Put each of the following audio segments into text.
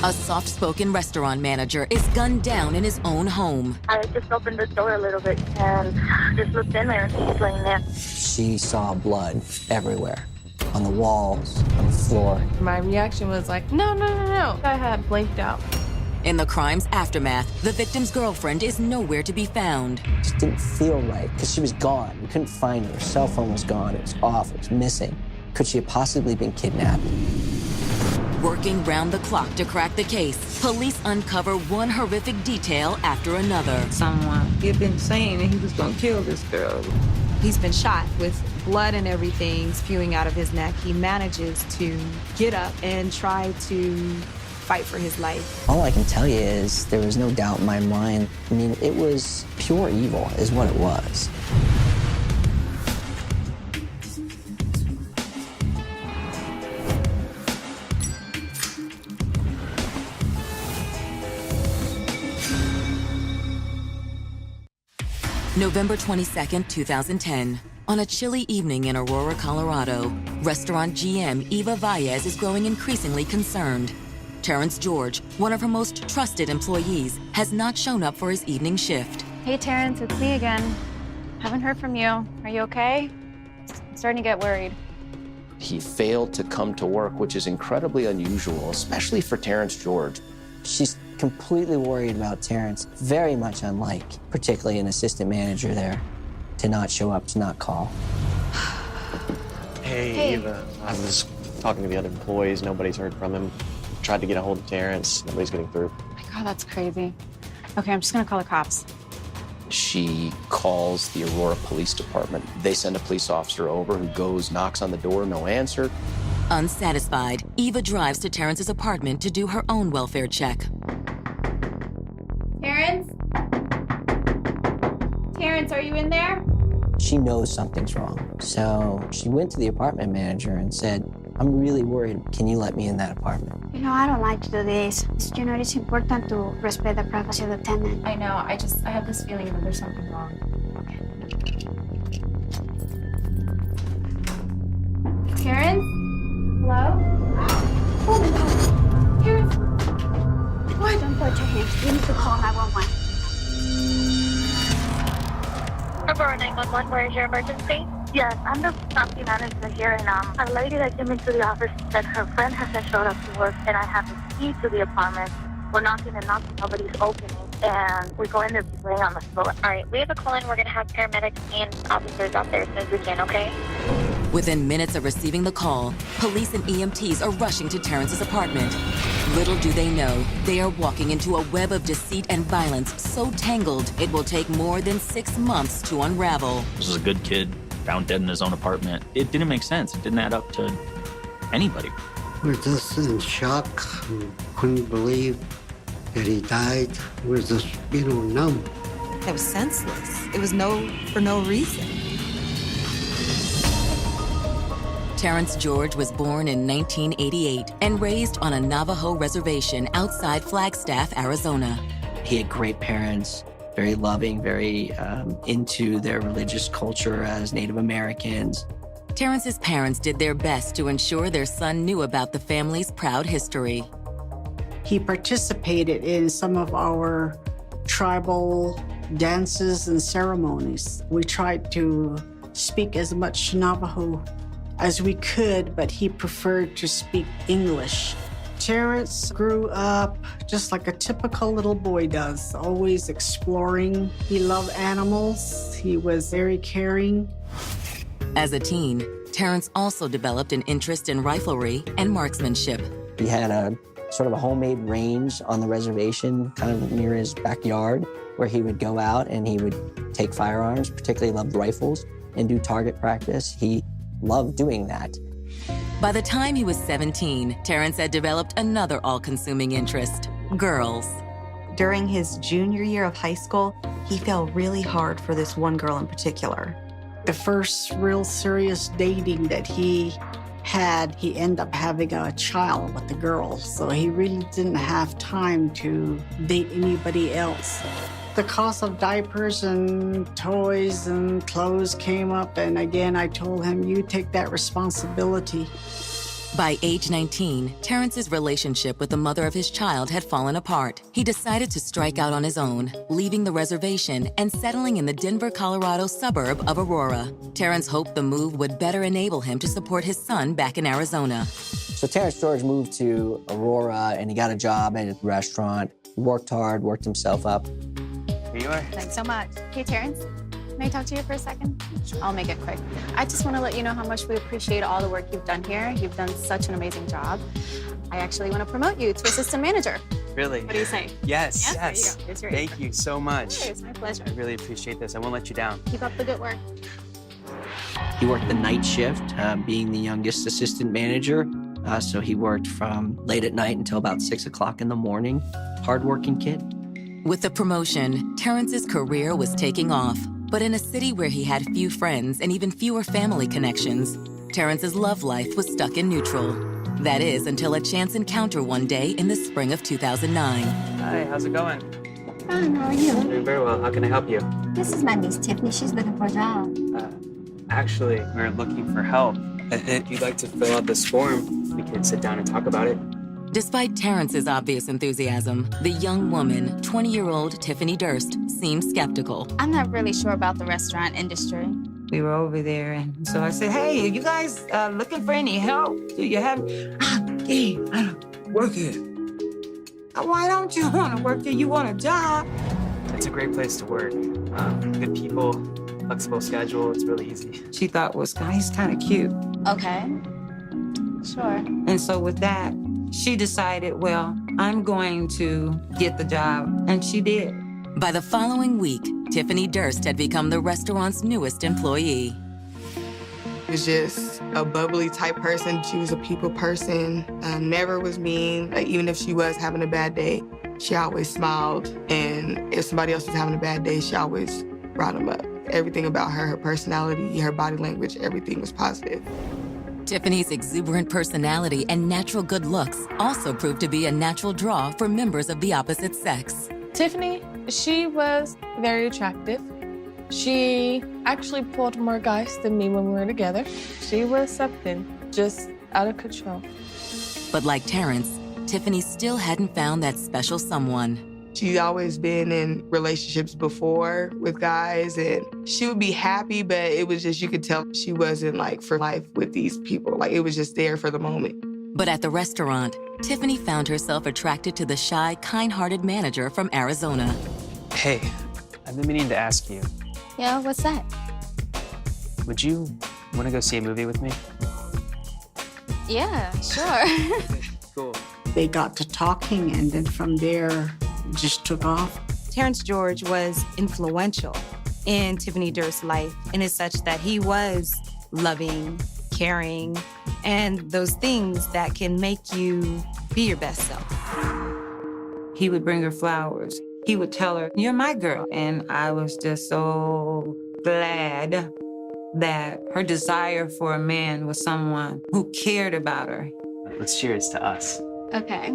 A soft-spoken restaurant manager is gunned down in his own home. I just opened the door a little bit and just looked in there and she's laying there. She saw blood everywhere, on the walls, on the floor. My reaction was like, no. I had blanked out. In the crime's aftermath, the victim's girlfriend is nowhere to be found. It just didn't feel right because she was gone. We couldn't find her. Her cell phone was gone. It was off. It was missing. Could she have possibly been kidnapped? Working round the clock to crack the case, police uncover one horrific detail after another. He had been saying that he was gonna kill this girl. He's been shot with blood and everything spewing out of his neck. He manages to get up and try to fight for his life. All I can tell you is there was no doubt in my mind. I mean, it was pure evil is what it was. November 22nd, 2010. On a chilly evening in Aurora, Colorado, restaurant GM Eva Valles is growing increasingly concerned. Terrence George, one of her most trusted employees, has not shown up for his evening shift. Hey, Terrence, it's me again. Haven't heard from you. Are you okay? I'm starting to get worried. He failed to come to work, which is incredibly unusual, especially for Terrence George. She's completely worried about Terrence, very much unlike, particularly an assistant manager there, to not show up, to not call. Hey, Eva. I was talking to the other employees. Nobody's heard from him. Tried to get a hold of Terrence. Nobody's getting through. Oh my God, that's crazy. Okay, I'm just gonna call the cops. She calls the Aurora Police Department. They send a police officer over who goes, knocks on the door, no answer. Unsatisfied, Eva drives to Terrence's apartment to do her own welfare check. Terrence? Terrence, are you in there? She knows something's wrong. So she went to the apartment manager and said, I'm really worried. Can you let me in that apartment? You know, I don't like to do this. It's important to respect the privacy of the tenant. I know, I have this feeling that there's something wrong. Okay. Terrence? Hello? Oh my God. Terrence? Why don't put your hands? You need to call 911. Aurora 911, where is your emergency? Yes, I'm the property manager here, and a lady that came into the office said her friend hasn't showed up to work, and I have the key to the apartment. We're knocking and knocking, nobody's opening, and we go in there laying on the floor. All right, we have a call in. We're going to have paramedics and officers out there as soon as we can, okay? Within minutes of receiving the call, police and EMTs are rushing to Terrence's apartment. Little do they know, they are walking into a web of deceit and violence so tangled it will take more than 6 months to unravel. This is a good kid, found dead in his own apartment. It didn't make sense. It didn't add up to anybody. We're just in shock. We couldn't believe that he died. We're just, numb. It was senseless. It was for no reason. Terrence George was born in 1988 and raised on a Navajo reservation outside Flagstaff, Arizona. He had great parents, very loving, very into their religious culture as Native Americans. Terrence's parents did their best to ensure their son knew about the family's proud history. He participated in some of our tribal dances and ceremonies. We tried to speak as much Navajo as we could, but he preferred to speak English. Terrence grew up just like a typical little boy does, always exploring. He loved animals. He was very caring. As a teen, Terrence also developed an interest in riflery and marksmanship. He had a sort of a homemade range on the reservation, kind of near his backyard, where he would go out and he would take firearms, particularly loved rifles, and do target practice. He loved doing that. By the time he was 17, Terrence had developed another all-consuming interest, girls. During his junior year of high school, he fell really hard for this one girl in particular. The first real serious dating that he had, he ended up having a child with the girl, so he really didn't have time to date anybody else. The cost of diapers and toys and clothes came up, and again, I told him, you take that responsibility. By age 19, Terrence's relationship with the mother of his child had fallen apart. He decided to strike out on his own, leaving the reservation and settling in the Denver, Colorado suburb of Aurora. Terrence hoped the move would better enable him to support his son back in Arizona. So Terrence George moved to Aurora, and he got a job at a restaurant. He worked hard, worked himself up. Here you are. Thanks so much. Hey, Terrence, may I talk to you for a second? I'll make it quick. I just want to let you know how much we appreciate all the work you've done here. You've done such an amazing job. I actually want to promote you to assistant manager. Really? What do you say? Yes, Yeah? yes. There you go. Here's your Thank you so much. It's my pleasure. I really appreciate this. I won't let you down. Keep up the good work. He worked the night shift, being the youngest assistant manager. So he worked from late at night until about 6 o'clock in the morning. Hardworking kid. With the promotion, Terrence's career was taking off. But in a city where he had few friends and even fewer family connections, Terrence's love life was stuck in neutral. That is, until a chance encounter one day in the spring of 2009. Hi, how's it going? Fine, how are you? Doing very well. How can I help you? This is my niece Tiffany. She's looking for a job. Actually, we're looking for help. If you'd like to fill out this form, we can sit down and talk about it. Despite Terrence's obvious enthusiasm, the young woman, 20-year-old Tiffany Durst, seemed skeptical. I'm not really sure about the restaurant industry. We were over there, and so I said, hey, are you guys looking for any help? Do you have... Hey, I don't work here. Why don't you want to work here? You want a job? It's a great place to work. Good people, flexible schedule. It's really easy. She thought, well, he's kind of cute. Okay. Sure. And so with that, she decided, well, I'm going to get the job, and she did. By the following week, Tiffany Durst had become the restaurant's newest employee. Was just a bubbly type person. She was a people person, never was mean. Like, even if she was having a bad day, she always smiled. And if somebody else was having a bad day, she always brought them up. Everything about her, her personality, her body language, everything was positive. Tiffany's exuberant personality and natural good looks also proved to be a natural draw for members of the opposite sex. Tiffany, she was very attractive. She actually pulled more guys than me when we were together. She was something, just out of control. But like Terrence, Tiffany still hadn't found that special someone. She'd always been in relationships before with guys, and she would be happy, but it was just, you could tell she wasn't like for life with these people. Like, it was just there for the moment. But at the restaurant, Tiffany found herself attracted to the shy, kind-hearted manager from Arizona. Hey, I've been meaning to ask you. Yeah, what's that? Would you want to go see a movie with me? Yeah, sure. Cool. They got to talking, and then from there, it just took off. Terrence George was influential in Tiffany Durst's life, and it's such that he was loving, caring, and those things that can make you be your best self. He would bring her flowers. He would tell her, you're my girl. And I was just so glad that her desire for a man was someone who cared about her. Let's cheers to us. Okay,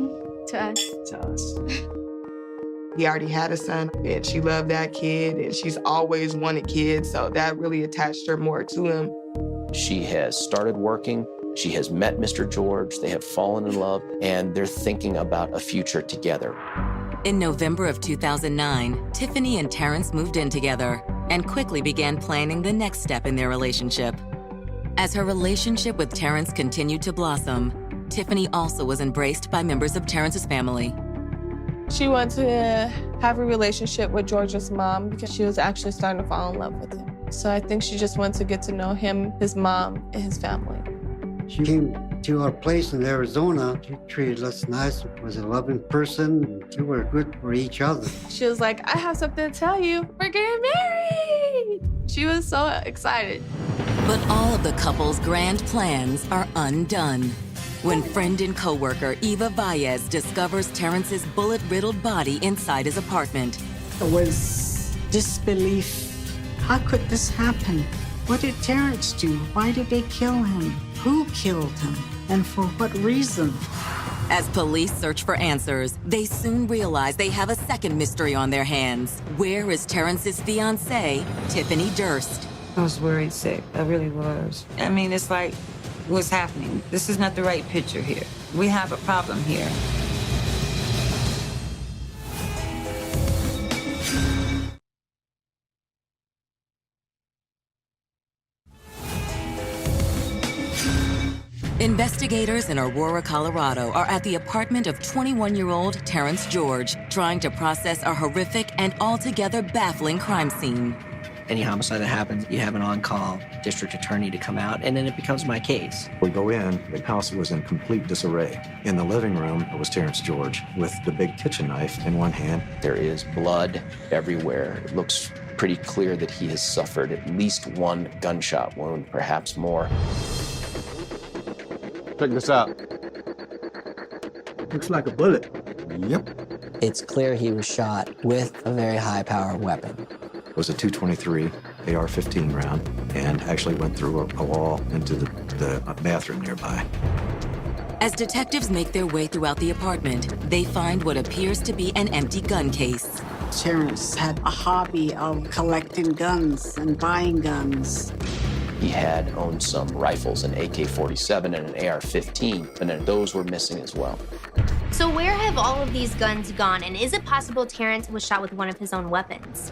to us. To us. He already had a son, and she loved that kid, and she's always wanted kids, so that really attached her more to him. She has started working. She has met Mr. George. They have fallen in love, and they're thinking about a future together. In November of 2009, Tiffany and Terrence moved in together and quickly began planning the next step in their relationship. As her relationship with Terrence continued to blossom, Tiffany also was embraced by members of Terrence's family. She wanted to have a relationship with George's mom because she was actually starting to fall in love with him. So I think she just wanted to get to know him, his mom, and his family. She came to our place in Arizona. She treated us nice, was a loving person. We were good for each other. She was like, I have something to tell you. We're getting married. She was so excited. But all of the couple's grand plans are undone when friend and coworker Eva Baez discovers Terrence's bullet-riddled body inside his apartment. It was disbelief. How could this happen? What did Terrence do? Why did they kill him? Who killed him? And for what reason? As police search for answers, they soon realize they have a second mystery on their hands. Where is Terrence's fiancée, Tiffany Durst? I was worried sick. I really was. I mean, it's like what's happening. This is not the right picture here. We have a problem here. Investigators in Aurora, Colorado are at the apartment of 21-year-old Terrence George, trying to process a horrific and altogether baffling crime scene. Any homicide that happens, you have an on-call district attorney to come out, and then it becomes my case. We go in, the house was in complete disarray. In the living room was Terrence George with the big kitchen knife in one hand. There is blood everywhere. It looks pretty clear that he has suffered at least one gunshot wound, perhaps more. Check this out. Looks like a bullet. Yep. It's clear he was shot with a very high-power weapon. It was a .223 AR-15 round and actually went through a wall into the bathroom nearby. As detectives make their way throughout the apartment, they find what appears to be an empty gun case. Terrence had a hobby of collecting guns and buying guns. He had owned some rifles, an AK-47 and an AR-15, and then those were missing as well. So where have all of these guns gone, and is it possible Terrence was shot with one of his own weapons?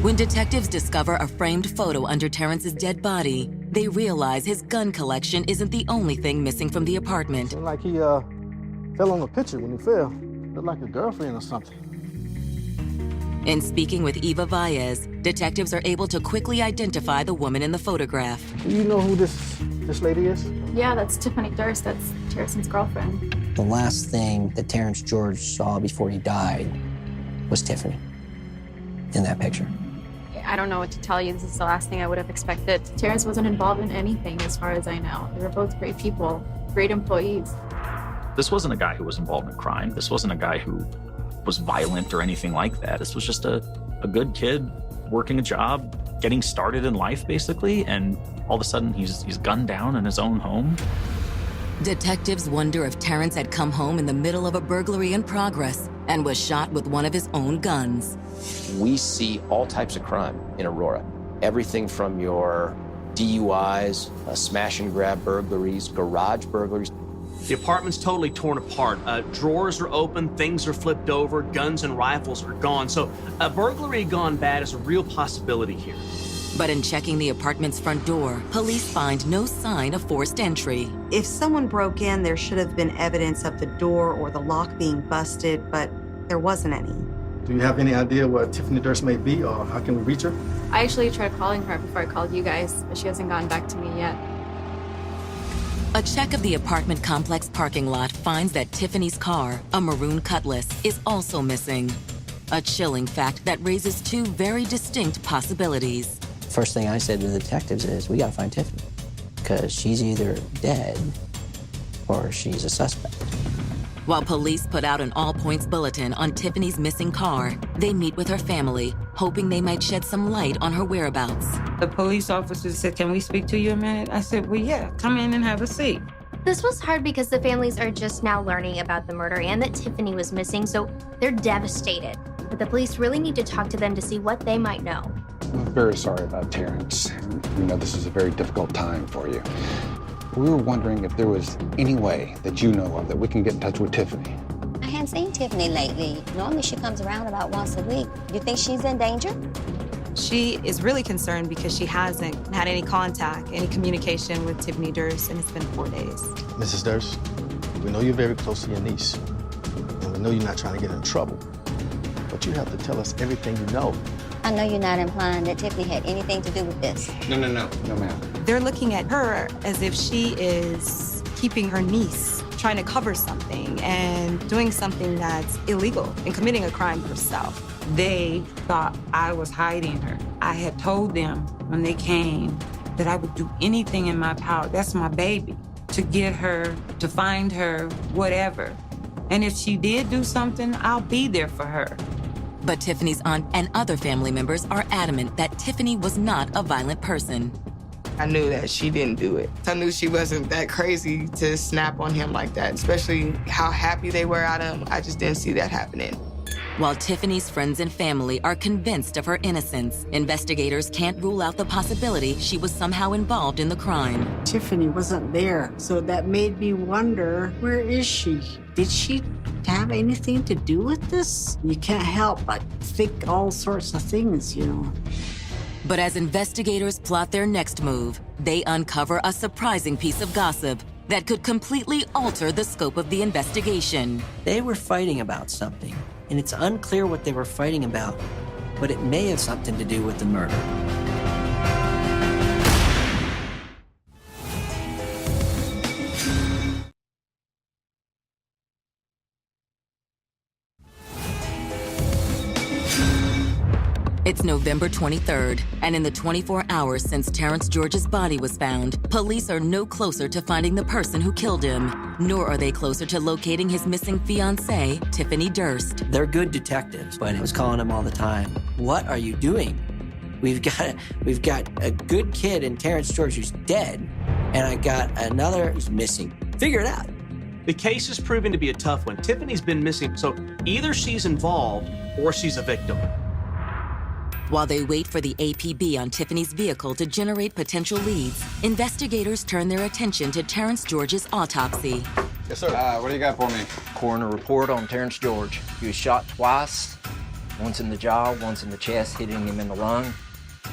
When detectives discover a framed photo under Terrence's dead body, they realize his gun collection isn't the only thing missing from the apartment. Looked like he fell on the picture when he fell. Looked like a girlfriend or something. In speaking with Eva Valles, detectives are able to quickly identify the woman in the photograph. Do you know who this lady is? Yeah, that's Tiffany Durst. That's Terrence's girlfriend. The last thing that Terrence George saw before he died was Tiffany in that picture. I don't know what to tell you. This is the last thing I would have expected. Terrence wasn't involved in anything as far as I know. They were both great people, great employees. This wasn't a guy who was involved in crime. This wasn't a guy who was violent or anything like that. This was just a good kid working a job, getting started in life, basically, and all of a sudden he's gunned down in his own home. Detectives wonder if Terrence had come home in the middle of a burglary in progress and was shot with one of his own guns. We see all types of crime in Aurora. Everything from your DUIs, smash and grab burglaries, garage burglaries. The apartment's totally torn apart. Drawers are open, things are flipped over, guns and rifles are gone. So a burglary gone bad is a real possibility here. But in checking the apartment's front door, police find no sign of forced entry. If someone broke in, there should have been evidence of the door or the lock being busted, but there wasn't any. Do you have any idea where Tiffany Durst may be, or how can we reach her? I actually tried calling her before I called you guys, but she hasn't gotten back to me yet. A check of the apartment complex parking lot finds that Tiffany's car, a maroon Cutlass, is also missing. A chilling fact that raises two very distinct possibilities. First thing I said to the detectives is, we gotta find Tiffany, because she's either dead or she's a suspect. While police put out an all-points bulletin on Tiffany's missing car, they meet with her family, hoping they might shed some light on her whereabouts. The police officer said, "Can we speak to you a minute?" I said, "Well, yeah, come in and have a seat." This was hard because the families are just now learning about the murder and that Tiffany was missing, so they're devastated. But the police really need to talk to them to see what they might know. I'm very sorry about Terrence. We know this is a very difficult time for you. We were wondering if there was any way that you know of that we can get in touch with Tiffany. I haven't seen Tiffany lately. Normally she comes around about once a week. You think she's in danger? She is really concerned because she hasn't had any contact, any communication with Tiffany Durst, and it's been 4 days. Mrs. Durst, we know you're very close to your niece, and we know you're not trying to get in trouble, but you have to tell us everything you know. I know you're not implying that Tiffany had anything to do with this. No, ma'am. They're looking at her as if she is keeping her niece, trying to cover something and doing something that's illegal and committing a crime herself. They thought I was hiding her. I had told them when they came that I would do anything in my power, that's my baby, to get her, to find her, whatever. And if she did do something, I'll be there for her. But Tiffany's aunt and other family members are adamant that Tiffany was not a violent person. I knew that she didn't do it. I knew she wasn't that crazy to snap on him like that, especially how happy they were at him. I just didn't see that happening. While Tiffany's friends and family are convinced of her innocence, investigators can't rule out the possibility she was somehow involved in the crime. Tiffany wasn't there, so that made me wonder, where is she? Did she have anything to do with this? You can't help but think all sorts of things, you know. But as investigators plot their next move, they uncover a surprising piece of gossip that could completely alter the scope of the investigation. They were fighting about something, and it's unclear what they were fighting about, but it may have something to do with the murder. It's November 23rd, and in the 24 hours since Terrence George's body was found, police are no closer to finding the person who killed him, nor are they closer to locating his missing fiancée, Tiffany Durst. They're good detectives, but I was calling them all the time. What are you doing? We've got a good kid in Terrence George who's dead, and I got another who's missing. Figure it out. The case is proving to be a tough one. Tiffany's been missing, so either she's involved or she's a victim. While they wait for the APB on Tiffany's vehicle to generate potential leads, investigators turn their attention to Terrence George's autopsy. Yes, sir. What do you got for me? Coroner report on Terrence George. He was shot twice, once in the jaw, once in the chest, hitting him in the lung.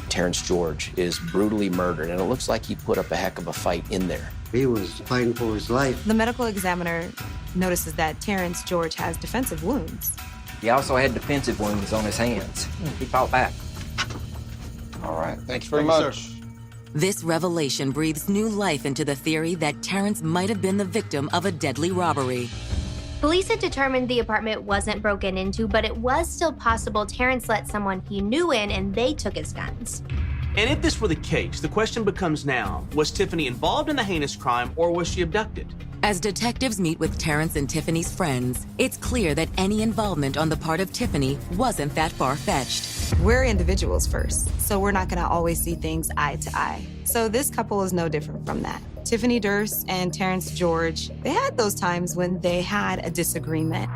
Terrence George is brutally murdered, and it looks like he put up a heck of a fight in there. He was fighting for his life. The medical examiner notices that Terrence George has defensive wounds. He also had defensive wounds on his hands. He fought back. All right. Thank you very much. This revelation breathes new life into the theory that Terrence might have been the victim of a deadly robbery. Police had determined the apartment wasn't broken into, but it was still possible Terrence let someone he knew in and they took his guns. And if this were the case, the question becomes now, was Tiffany involved in the heinous crime or was she abducted? As detectives meet with Terrence and Tiffany's friends, it's clear that any involvement on the part of Tiffany wasn't that far-fetched. We're individuals first, so we're not gonna always see things eye to eye. So this couple is no different from that. Tiffany Durst and Terrence George, they had those times when they had a disagreement.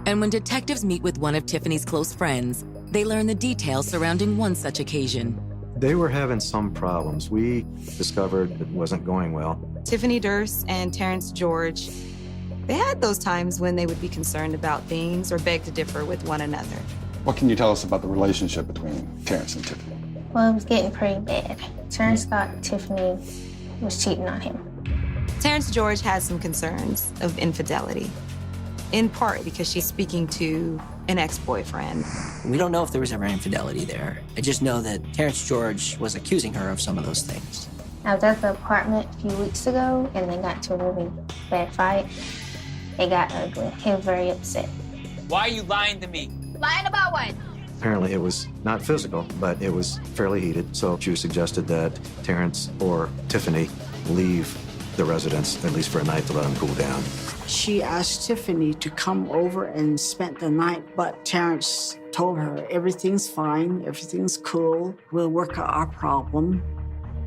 And when detectives meet with one of Tiffany's close friends, they learn the details surrounding one such occasion. They were having some problems. We discovered it wasn't going well. Tiffany Durst and Terrence George, they had those times when they would be concerned about things or beg to differ with one another. What can you tell us about the relationship between Terrence and Tiffany? Well, it was getting pretty bad. Terrence thought Tiffany was cheating on him. Terrence George had some concerns of infidelity, in part because she's speaking to an ex-boyfriend. We don't know if there was ever infidelity there. I just know that Terrence George was accusing her of some of those things. I was at the apartment a few weeks ago, and they got into a really bad fight. It got ugly. He was very upset. Why are you lying to me? Lying about what? Apparently it was not physical, but it was fairly heated. So she suggested that Terrence or Tiffany leave the residence, at least for a night, to let them cool down. She asked Tiffany to come over and spend the night, but Terrence told her everything's fine, everything's cool, we'll work out our problem.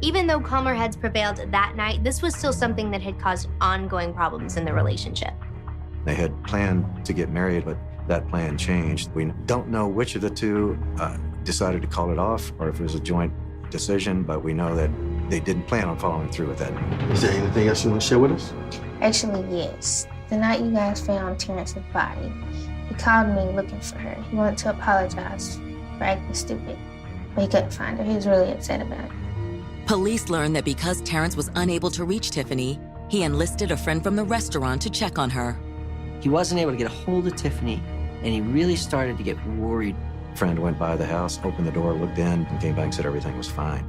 Even though calmer heads prevailed that night, this was still something that had caused ongoing problems in the relationship. They had planned to get married, but that plan changed. We don't know which of the two decided to call it off or if it was a joint decision, but we know that they didn't plan on following through with that. Is there anything else you want to share with us? Actually, yes. The night you guys found Terrence's body, he called me looking for her. He wanted to apologize for acting stupid, but he couldn't find her. He was really upset about it. Police learned that because Terrence was unable to reach Tiffany, he enlisted a friend from the restaurant to check on her. He wasn't able to get a hold of Tiffany, and he really started to get worried. Friend went by the house, opened the door, looked in, and came back and said everything was fine.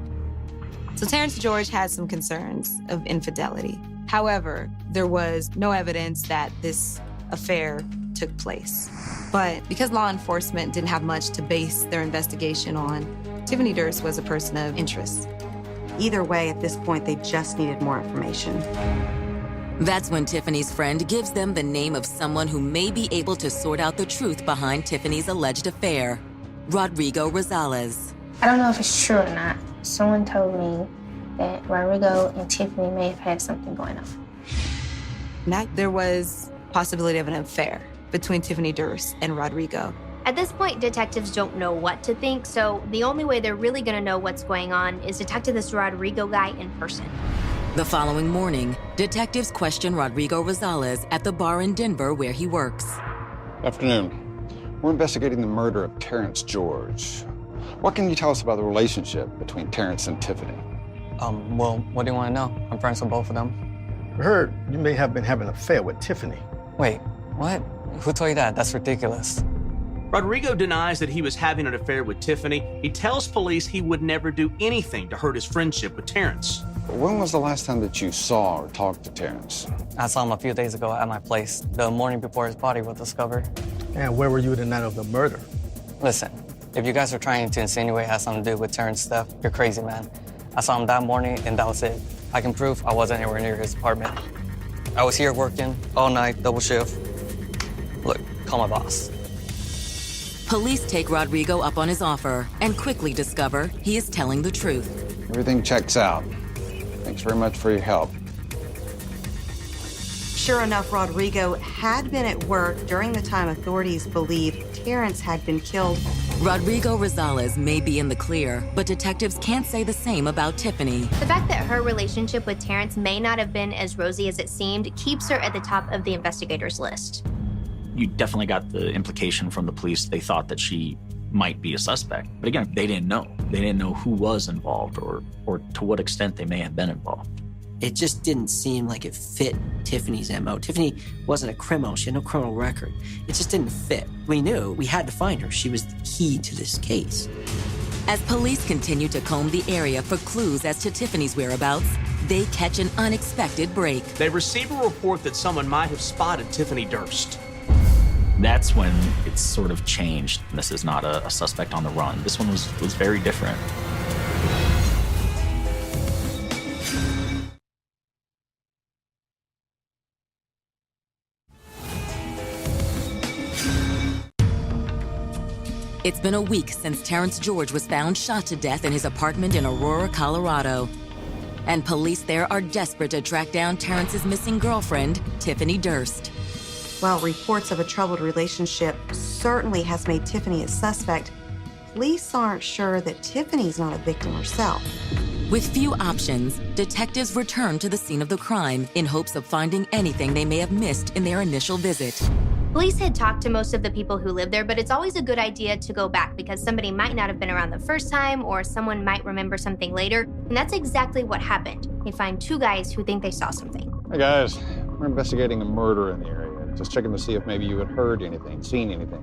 So Terrence George had some concerns of infidelity. However, there was no evidence that this affair took place. But because law enforcement didn't have much to base their investigation on, Tiffany Durst was a person of interest. Either way, at this point, they just needed more information. That's when Tiffany's friend gives them the name of someone who may be able to sort out the truth behind Tiffany's alleged affair, Rodrigo Rosales. I don't know if it's true or not. Someone told me that Rodrigo and Tiffany may have had something going on. Now, there was possibility of an affair between Tiffany Durst and Rodrigo. At this point, detectives don't know what to think, so the only way they're really gonna know what's going on is to talk to this Rodrigo guy in person. The following morning, detectives question Rodrigo Rosales at the bar in Denver where he works. Afternoon. We're investigating the murder of Terrence George. What can you tell us about the relationship between Terrence and Tiffany? Well, what do you want to know? I'm friends with both of them. I heard you may have been having an affair with Tiffany. Wait, what? Who told you that? That's ridiculous. Rodrigo denies that he was having an affair with Tiffany. He tells police he would never do anything to hurt his friendship with Terrence. When was the last time that you saw or talked to Terrence? I saw him a few days ago at my place, the morning before his body was discovered. And where were you the night of the murder? Listen, if you guys are trying to insinuate it has something to do with Terrence stuff, you're crazy, man. I saw him that morning, and that was it. I can prove I wasn't anywhere near his apartment. I was here working all night, double shift. Look, call my boss. Police take Rodrigo up on his offer and quickly discover he is telling the truth. Everything checks out. Thanks very much for your help. Sure enough, Rodrigo had been at work during the time authorities believe Terrence had been killed. Rodrigo Rosales may be in the clear, but detectives can't say the same about Tiffany. The fact that her relationship with Terrence may not have been as rosy as it seemed keeps her at the top of the investigators' list. You definitely got the implication from the police. They thought that she might be a suspect. But again, they didn't know. They didn't know who was involved or to what extent they may have been involved. It just didn't seem like it fit Tiffany's MO. Tiffany wasn't a criminal. She had no criminal record. It just didn't fit. We knew we had to find her. She was the key to this case. As police continue to comb the area for clues as to Tiffany's whereabouts, they catch an unexpected break. They receive a report that someone might have spotted Tiffany Durst. That's when it's sort of changed. This is not a suspect on the run. This one was very different. It's been a week since Terrence George was found shot to death in his apartment in Aurora, Colorado. And police there are desperate to track down Terrence's missing girlfriend, Tiffany Durst. While reports of a troubled relationship certainly has made Tiffany a suspect, police aren't sure that Tiffany's not a victim herself. With few options, detectives return to the scene of the crime in hopes of finding anything they may have missed in their initial visit. Police had talked to most of the people who live there, but it's always a good idea to go back because somebody might not have been around the first time or someone might remember something later. And that's exactly what happened. They find two guys who think they saw something. Hey guys, we're investigating a murder in the area. Just checking to see if maybe you had heard anything, seen anything.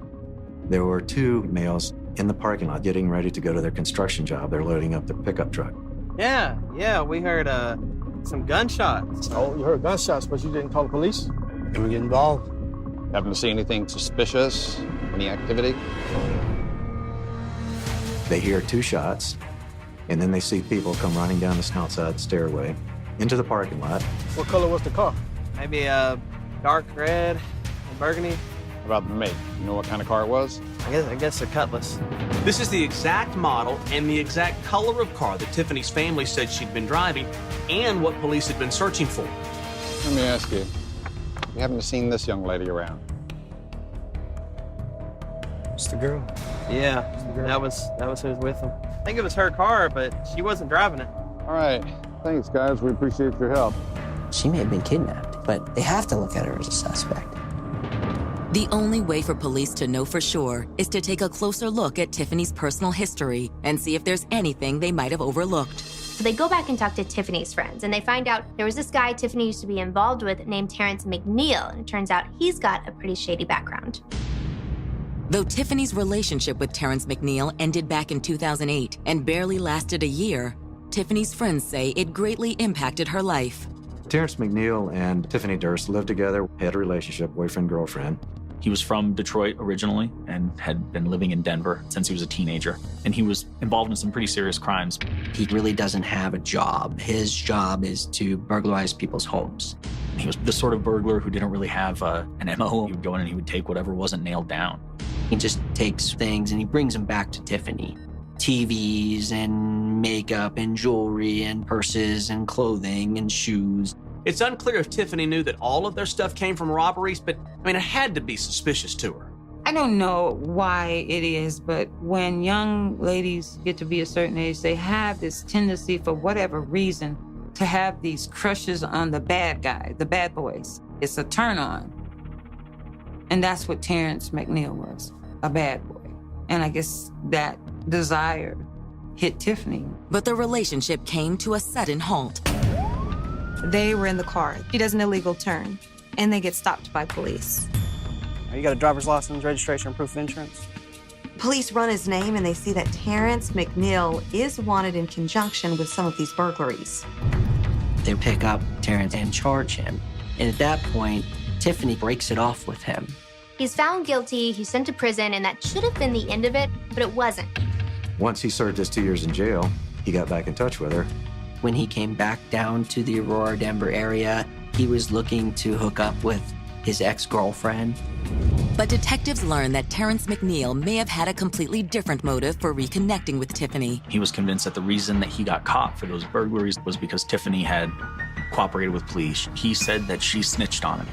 There were two males in the parking lot getting ready to go to their construction job. They're loading up their pickup truck. Yeah, we heard some gunshots. Oh, you heard gunshots, but you didn't call the police? Did we get involved? Happen to see anything suspicious? Any activity? They hear two shots, and then they see people come running down the outside stairway into the parking lot. What color was the car? Maybe dark red and burgundy. How about the make? You know what kind of car it was? I guess a Cutlass. This is the exact model and the exact color of car that Tiffany's family said she'd been driving and what police had been searching for. Let me ask you, you haven't seen this young lady around? It's the girl. Yeah, that was who was with them. I think it was her car, but she wasn't driving it. All right, thanks guys, we appreciate your help. She may have been kidnapped, but they have to look at her as a suspect. The only way for police to know for sure is to take a closer look at Tiffany's personal history and see if there's anything they might have overlooked. So they go back and talk to Tiffany's friends, and they find out there was this guy Tiffany used to be involved with named Terrence McNeil, and it turns out he's got a pretty shady background. Though Tiffany's relationship with Terrence McNeil ended back in 2008 and barely lasted a year, Tiffany's friends say it greatly impacted her life. Terrence McNeil and Tiffany Durst lived together, had a relationship, boyfriend-girlfriend. He was from Detroit originally and had been living in Denver since he was a teenager. And he was involved in some pretty serious crimes. He really doesn't have a job. His job is to burglarize people's homes. He was the sort of burglar who didn't really have an MO. He would go in and he would take whatever wasn't nailed down. He just takes things and he brings them back to Tiffany. TVs and makeup and jewelry and purses and clothing and shoes. It's unclear if Tiffany knew that all of their stuff came from robberies, but I mean, it had to be suspicious to her. I don't know why it is, but when young ladies get to be a certain age, they have this tendency, for whatever reason, to have these crushes on the bad guy, the bad boys. It's a turn on. And that's what Terrence McNeil was, a bad boy. And I guess that desire hit Tiffany. But the relationship came to a sudden halt. They were in the car. She does an illegal turn, and they get stopped by police. You got a driver's license, registration, and proof of insurance? Police run his name and they see that Terrence McNeil is wanted in conjunction with some of these burglaries. They pick up Terrence and charge him. And at that point, Tiffany breaks it off with him. He's found guilty, he's sent to prison, and that should have been the end of it, but it wasn't. Once he served his 2 years in jail, he got back in touch with her. When he came back down to the Aurora, Denver area, he was looking to hook up with his ex-girlfriend. But detectives learned that Terrence McNeil may have had a completely different motive for reconnecting with Tiffany. He was convinced that the reason that he got caught for those burglaries was because Tiffany had cooperated with police. He said that she snitched on him.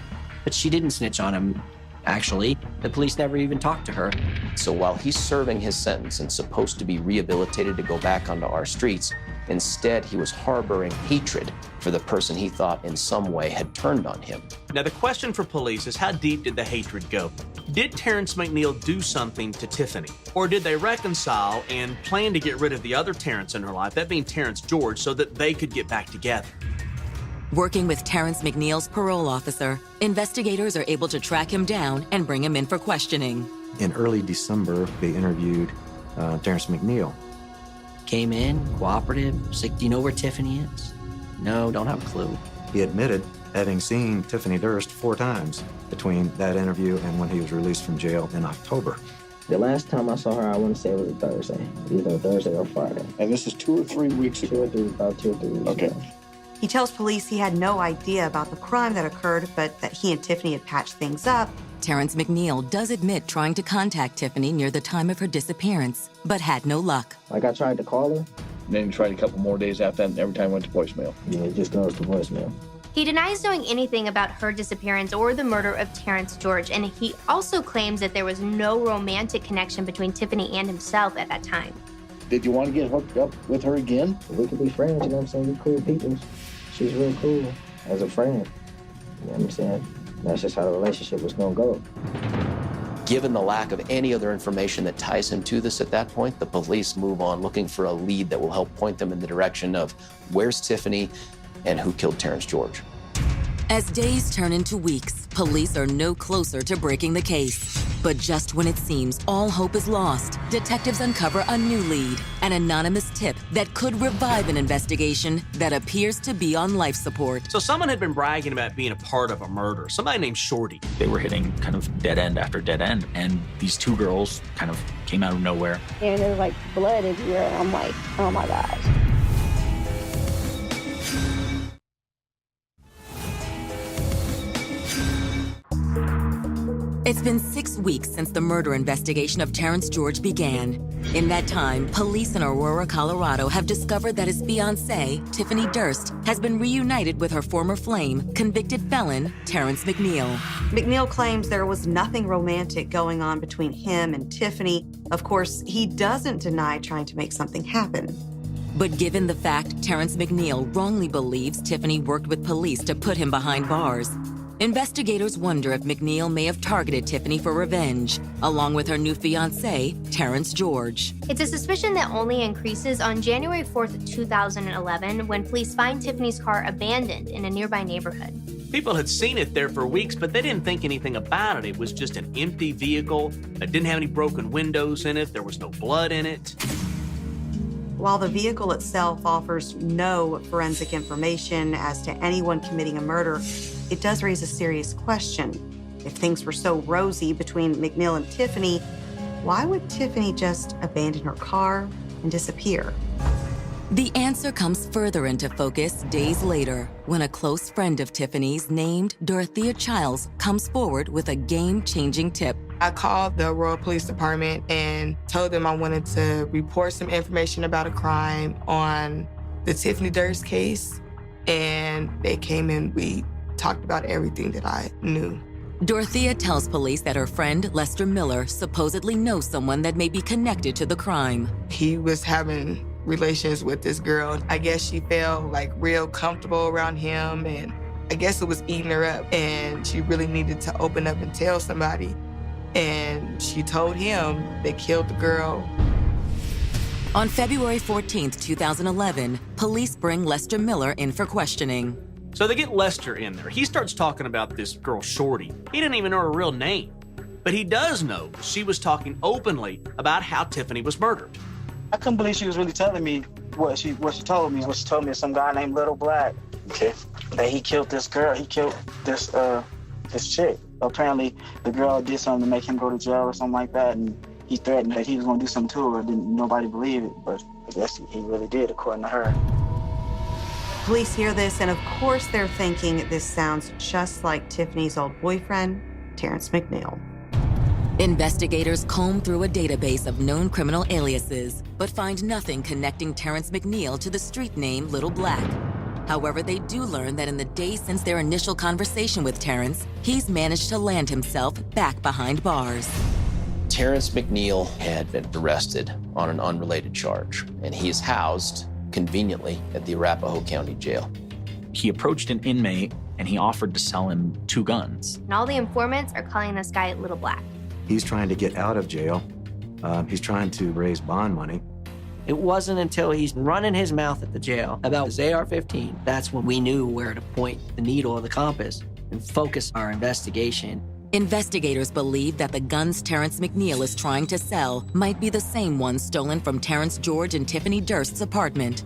But she didn't snitch on him, actually. The police never even talked to her. So while he's serving his sentence and supposed to be rehabilitated to go back onto our streets, instead he was harboring hatred for the person he thought in some way had turned on him. Now, the question for police is, how deep did the hatred go? Did Terrence McNeil do something to Tiffany? Or did they reconcile and plan to get rid of the other Terrence in her life, that being Terrence George, so that they could get back together? Working with Terrence McNeil's parole officer, investigators are able to track him down and bring him in for questioning. In early December, they interviewed Terrence McNeil. Came in, cooperative, said, do you know where Tiffany is? No, don't have a clue. He admitted having seen Tiffany Durst 4 times between that interview and when he was released from jail in October. The last time I saw her, I want to say it was a Thursday, either Thursday or Friday. And this is 2 or 3 weeks ago? About 2 or 3 weeks Okay. ago. He tells police he had no idea about the crime that occurred, but that he and Tiffany had patched things up. Terrence McNeil does admit trying to contact Tiffany near the time of her disappearance, but had no luck. Like, I tried to call her. Then he tried a couple more days after that, and every time went to voicemail. Yeah, it just goes to voicemail. He denies knowing anything about her disappearance or the murder of Terrence George, and he also claims that there was no romantic connection between Tiffany and himself at that time. Did you want to get hooked up with her again? We could be friends, you know what I'm saying? We're cool people. She's real cool as a friend. You know what I'm saying? That's just how the relationship was going to go. Given the lack of any other information that ties him to this at that point, the police move on looking for a lead that will help point them in the direction of where's Tiffany and who killed Terrence George. As days turn into weeks, police are no closer to breaking the case. But just when it seems all hope is lost, detectives uncover a new lead, an anonymous tip that could revive an investigation that appears to be on life support. So someone had been bragging about being a part of a murder, somebody named Shorty. They were hitting kind of dead end after dead end, and these 2 girls kind of came out of nowhere. And there's like blood everywhere. I'm like, oh my gosh. It's been 6 weeks since the murder investigation of Terrence George began. In that time, police in Aurora, Colorado have discovered that his fiancée, Tiffany Durst, has been reunited with her former flame, convicted felon, Terrence McNeil. McNeil claims there was nothing romantic going on between him and Tiffany. Of course, he doesn't deny trying to make something happen. But given the fact Terrence McNeil wrongly believes Tiffany worked with police to put him behind bars, investigators wonder if McNeil may have targeted Tiffany for revenge, along with her new fiancé, Terrence George. It's a suspicion that only increases on January 4th, 2011, when police find Tiffany's car abandoned in a nearby neighborhood. People had seen it there for weeks, but they didn't think anything about it. It was just an empty vehicle that didn't have any broken windows in it. There was no blood in it. While the vehicle itself offers no forensic information as to anyone committing a murder, it does raise a serious question. If things were so rosy between McNeil and Tiffany, why would Tiffany just abandon her car and disappear? The answer comes further into focus days later when a close friend of Tiffany's named Dorothea Childs comes forward with a game-changing tip. I called the Aurora Police Department and told them I wanted to report some information about a crime on the Tiffany Durst case. And they came and we talked about everything that I knew. Dorothea tells police that her friend, Lester Miller, supposedly knows someone that may be connected to the crime. He was having relations with this girl. I guess she felt like real comfortable around him, and I guess it was eating her up, and she really needed to open up and tell somebody. And she told him they killed the girl. On February 14th, 2011, police bring Lester Miller in for questioning. So they get Lester in there. He starts talking about this girl, Shorty. He didn't even know her real name. But he does know she was talking openly about how Tiffany was murdered. I couldn't believe she was really telling me what she told me. What she told me is some guy named Little Black. Okay. That he killed this girl. He killed this chick. Apparently, the girl did something to make him go to jail or something like that, and he threatened that he was going to do something to her. Nobody believed it, but I guess he really did, according to her. Police hear this, and of course they're thinking this sounds just like Tiffany's old boyfriend, Terrence McNeil. Investigators comb through a database of known criminal aliases, but find nothing connecting Terrence McNeil to the street name Little Black. However, they do learn that in the days since their initial conversation with Terrence, he's managed to land himself back behind bars. Terrence McNeil had been arrested on an unrelated charge, and he is housed conveniently at the Arapahoe County Jail. He approached an inmate and he offered to sell him 2 guns. And all the informants are calling this guy Little Black. He's trying to get out of jail. He's trying to raise bond money. It wasn't until he's running his mouth at the jail about his AR-15, that's when we knew where to point the needle of the compass and focus our investigation. Investigators believe that the guns Terrence McNeil is trying to sell might be the same ones stolen from Terrence George and Tiffany Durst's apartment.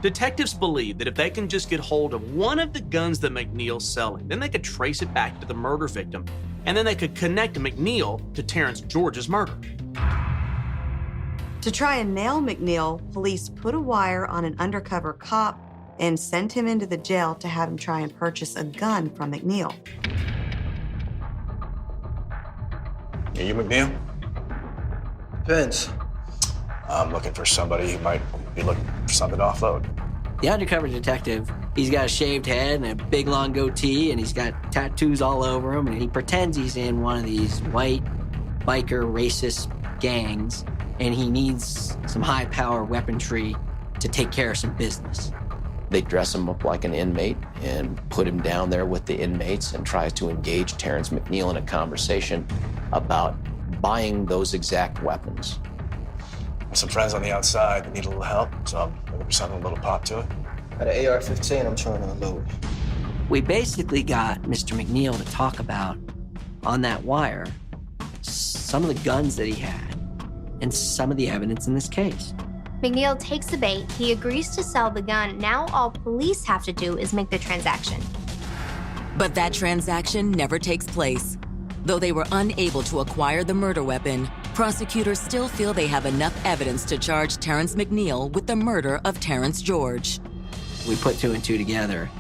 Detectives believe that if they can just get hold of one of the guns that McNeil's selling, then they could trace it back to the murder victim, and then they could connect McNeil to Terrence George's murder. To try and nail McNeil, police put a wire on an undercover cop and sent him into the jail to have him try and purchase a gun from McNeil. Are you McNeil? Depends. I'm looking for somebody who might be looking for something to offload. The undercover detective, he's got a shaved head and a big long goatee, and he's got tattoos all over him, and he pretends he's in one of these white biker racist gangs, and he needs some high-power weaponry to take care of some business. They dress him up like an inmate and put him down there with the inmates and tries to engage Terrence McNeil in a conversation about buying those exact weapons. Some friends on the outside that need a little help, so I'm looking for something a little pop to it. Got an AR-15 I'm trying to unload. We basically got Mr. McNeil to talk about, on that wire, some of the guns that he had and some of the evidence in this case. McNeil takes the bait, he agrees to sell the gun. Now all police have to do is make the transaction. But that transaction never takes place. Though they were unable to acquire the murder weapon, prosecutors still feel they have enough evidence to charge Terrence McNeil with the murder of Terrence George. We put 2 and 2 together,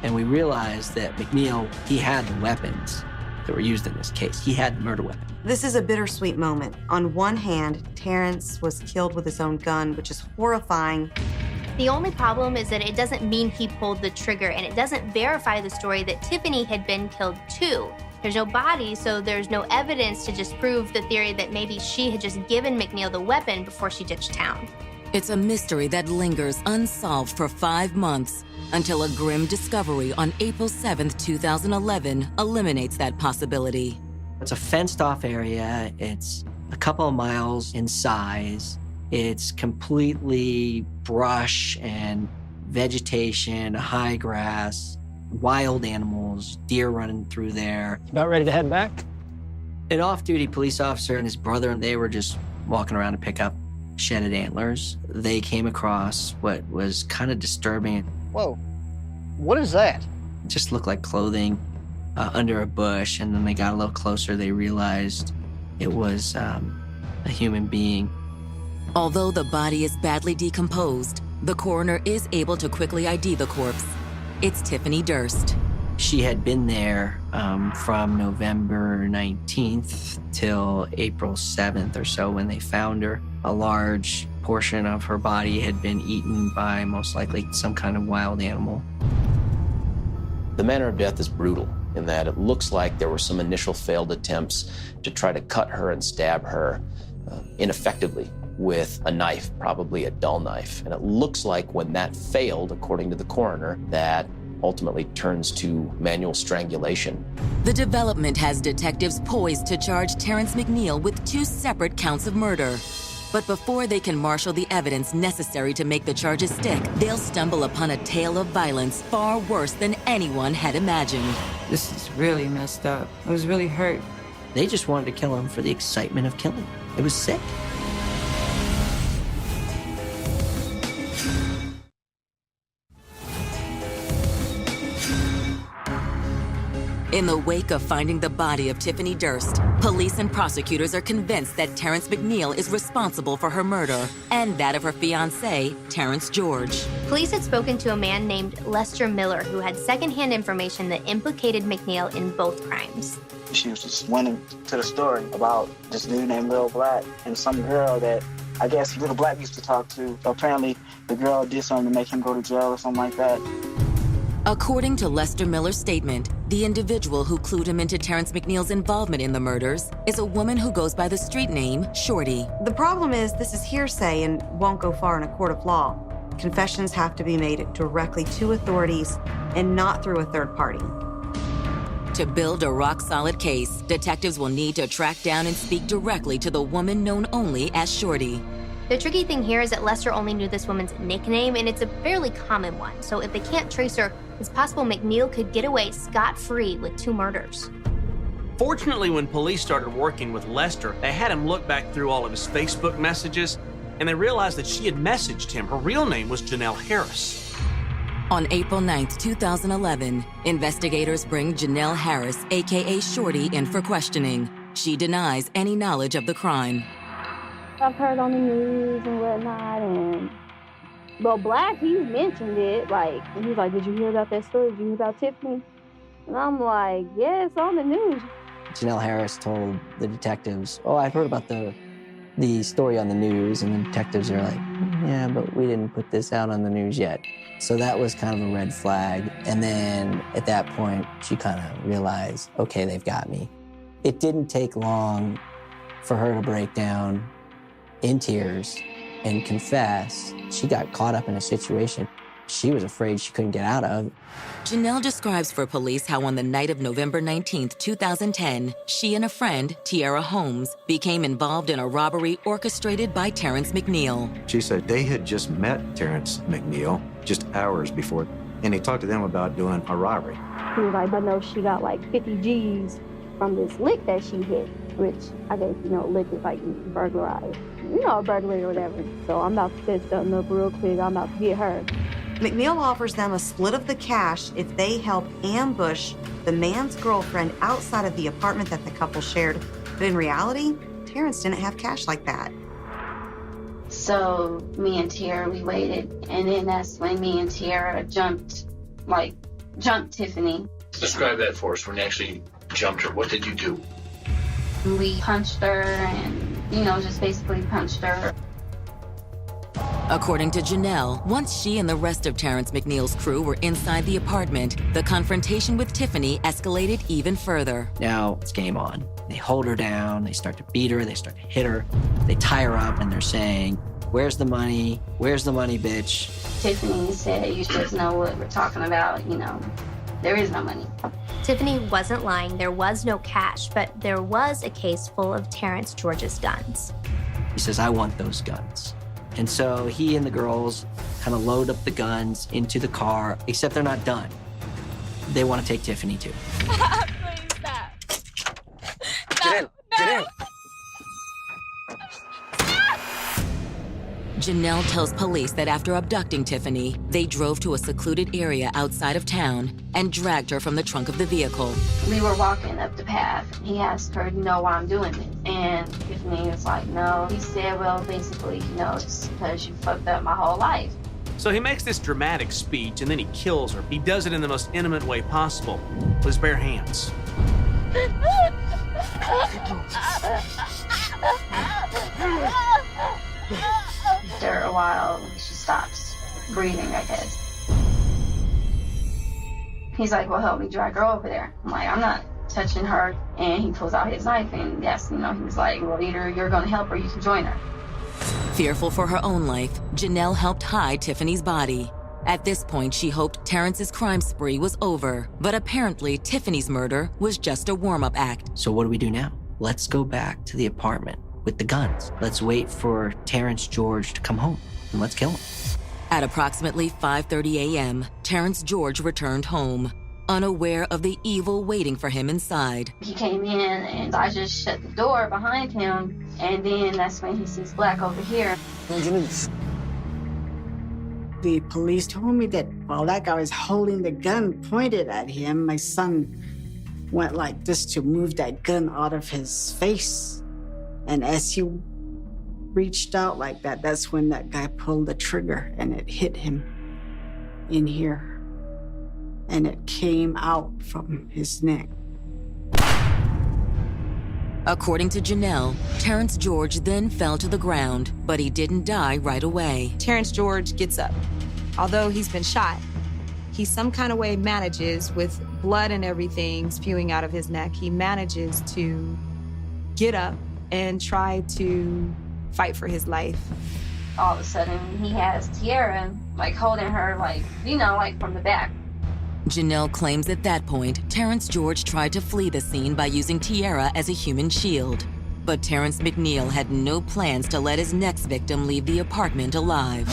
and we realized that McNeil, he had the weapons that were used in this case. He had the murder weapon. This is a bittersweet moment. On one hand, Terrence was killed with his own gun, which is horrifying. The only problem is that it doesn't mean he pulled the trigger, and it doesn't verify the story that Tiffany had been killed too. There's no body, so there's no evidence to disprove the theory that maybe she had just given McNeil the weapon before she ditched town. It's a mystery that lingers unsolved for 5 months until a grim discovery on April 7th, 2011 eliminates that possibility. It's a fenced-off area. It's a couple of miles in size. It's completely brush and vegetation, high grass, wild animals, deer running through there. About ready to head back? An off-duty police officer and his brother, they were just walking around to pick up shedded antlers. They came across what was kind of disturbing. Whoa, what is that? It just looked like clothing under a bush, and then they got a little closer. They realized it was a human being. Although the body is badly decomposed, the coroner is able to quickly ID the corpse. It's Tiffany Durst. She had been there from November 19th till April 7th or so when they found her. A large portion of her body had been eaten by most likely some kind of wild animal. The manner of death is brutal. in that it looks like there were some initial failed attempts to try to cut her and stab her ineffectively with a knife, probably a dull knife. And it looks like when that failed, according to the coroner, that ultimately turns to manual strangulation. The development has detectives poised to charge Terrence McNeil with 2 separate counts of murder. But before they can marshal the evidence necessary to make the charges stick, they'll stumble upon a tale of violence far worse than anyone had imagined. This is really messed up. I was really hurt. They just wanted to kill him for the excitement of killing him. It was sick. In the wake of finding the body of Tiffany Durst, police and prosecutors are convinced that Terrence McNeil is responsible for her murder and that of her fiancé, Terrence George. Police had spoken to a man named Lester Miller who had secondhand information that implicated McNeil in both crimes. She was just went into the story about this dude named Little Black and some girl that I guess Little Black used to talk to. Apparently, the girl did something to make him go to jail or something like that. According to Lester Miller's statement, the individual who clued him into Terrence McNeil's involvement in the murders is a woman who goes by the street name Shorty. The problem is this is hearsay and won't go far in a court of law. Confessions have to be made directly to authorities and not through a third party. To build a rock-solid case, detectives will need to track down and speak directly to the woman known only as Shorty. The tricky thing here is that Lester only knew this woman's nickname, and it's a fairly common one. So if they can't trace her, it's possible McNeil could get away scot-free with 2 murders. Fortunately, when police started working with Lester, they had him look back through all of his Facebook messages, and they realized that she had messaged him. Her real name was Janelle Harris. On April 9th, 2011, investigators bring Janelle Harris, aka Shorty, in for questioning. She denies any knowledge of the crime. I've heard on the news and whatnot, and well, Black, he's mentioned it, and he's like, did you hear about that story? Did you hear about Tiffany? And I'm like, yeah, it's on the news. Janelle Harris told the detectives, oh, I've heard about the story on the news, and the detectives are like, yeah, but we didn't put this out on the news yet. So that was kind of a red flag. And then at that point, she kind of realized, okay, they've got me. It didn't take long for her to break down in tears and confess. She got caught up in a situation she was afraid she couldn't get out of. Janelle describes for police how on the night of November 19th, 2010, she and a friend, Tiara Holmes, became involved in a robbery orchestrated by Terrence McNeil. She said they had just met Terrence McNeil just hours before, and he talked to them about doing a robbery. He was like, I know she got 50 G's from this lick that she hit, which I guess, lick is like burglarize. A burglary or whatever. So I'm about to set something up real quick. I'm about to get her. McNeil offers them a split of the cash if they help ambush the man's girlfriend outside of the apartment that the couple shared. But in reality, Terrence didn't have cash like that. So me and Tiara, we waited. And then that's when me and Tiara jumped Tiffany. Describe that for us when you actually jumped her. What did you do? We punched her and, just basically punched her. According to Janelle, once she and the rest of Terrence McNeil's crew were inside the apartment, the confrontation with Tiffany escalated even further. Now it's game on. They hold her down, they start to beat her, they start to hit her, they tie her up, and they're saying, where's the money? Where's the money, bitch? Tiffany said, you just know what we're talking about, there is no money. Tiffany wasn't lying. There was no cash, but there was a case full of Terrence George's guns. He says, I want those guns. And so he and the girls kind of load up the guns into the car, except they're not done. They want to take Tiffany too. Please stop. Get in. Janelle tells police that after abducting Tiffany, they drove to a secluded area outside of town and dragged her from the trunk of the vehicle. We were walking up the path. He asked her, why I'm doing this? And Tiffany was like, no. He said, well, basically, it's because you fucked up my whole life. So he makes this dramatic speech and then he kills her. He does it in the most intimate way possible, with his bare hands. After a while, she stops breathing, I guess. He's like, well, help me drag her over there. I'm like, I'm not touching her. And he pulls out his knife, and yes, he was like, well, either you're going to help or you can join her. Fearful for her own life, Janelle helped hide Tiffany's body. At this point, she hoped Terrence's crime spree was over, but apparently Tiffany's murder was just a warm-up act. So what do we do now? Let's go back to the apartment with the guns. Let's wait for Terrence George to come home, and let's kill him. At approximately 5:30 a.m., Terrence George returned home, unaware of the evil waiting for him inside. He came in, and I just shut the door behind him, and then that's when he sees Black over here. The police told me that while that guy was holding the gun pointed at him, my son went like this to move that gun out of his face. And as he reached out like that, that's when that guy pulled the trigger and it hit him in here. And it came out from his neck. According to Janelle, Terrence George then fell to the ground, but he didn't die right away. Terrence George gets up. Although he's been shot, he some kind of way manages, with blood and everything spewing out of his neck, he manages to get up and try to fight for his life. All of a sudden, he has Tiara, like, holding her, like, like from the back. Janelle claims at that point, Terrence George tried to flee the scene by using Tiara as a human shield. But Terrence McNeil had no plans to let his next victim leave the apartment alive.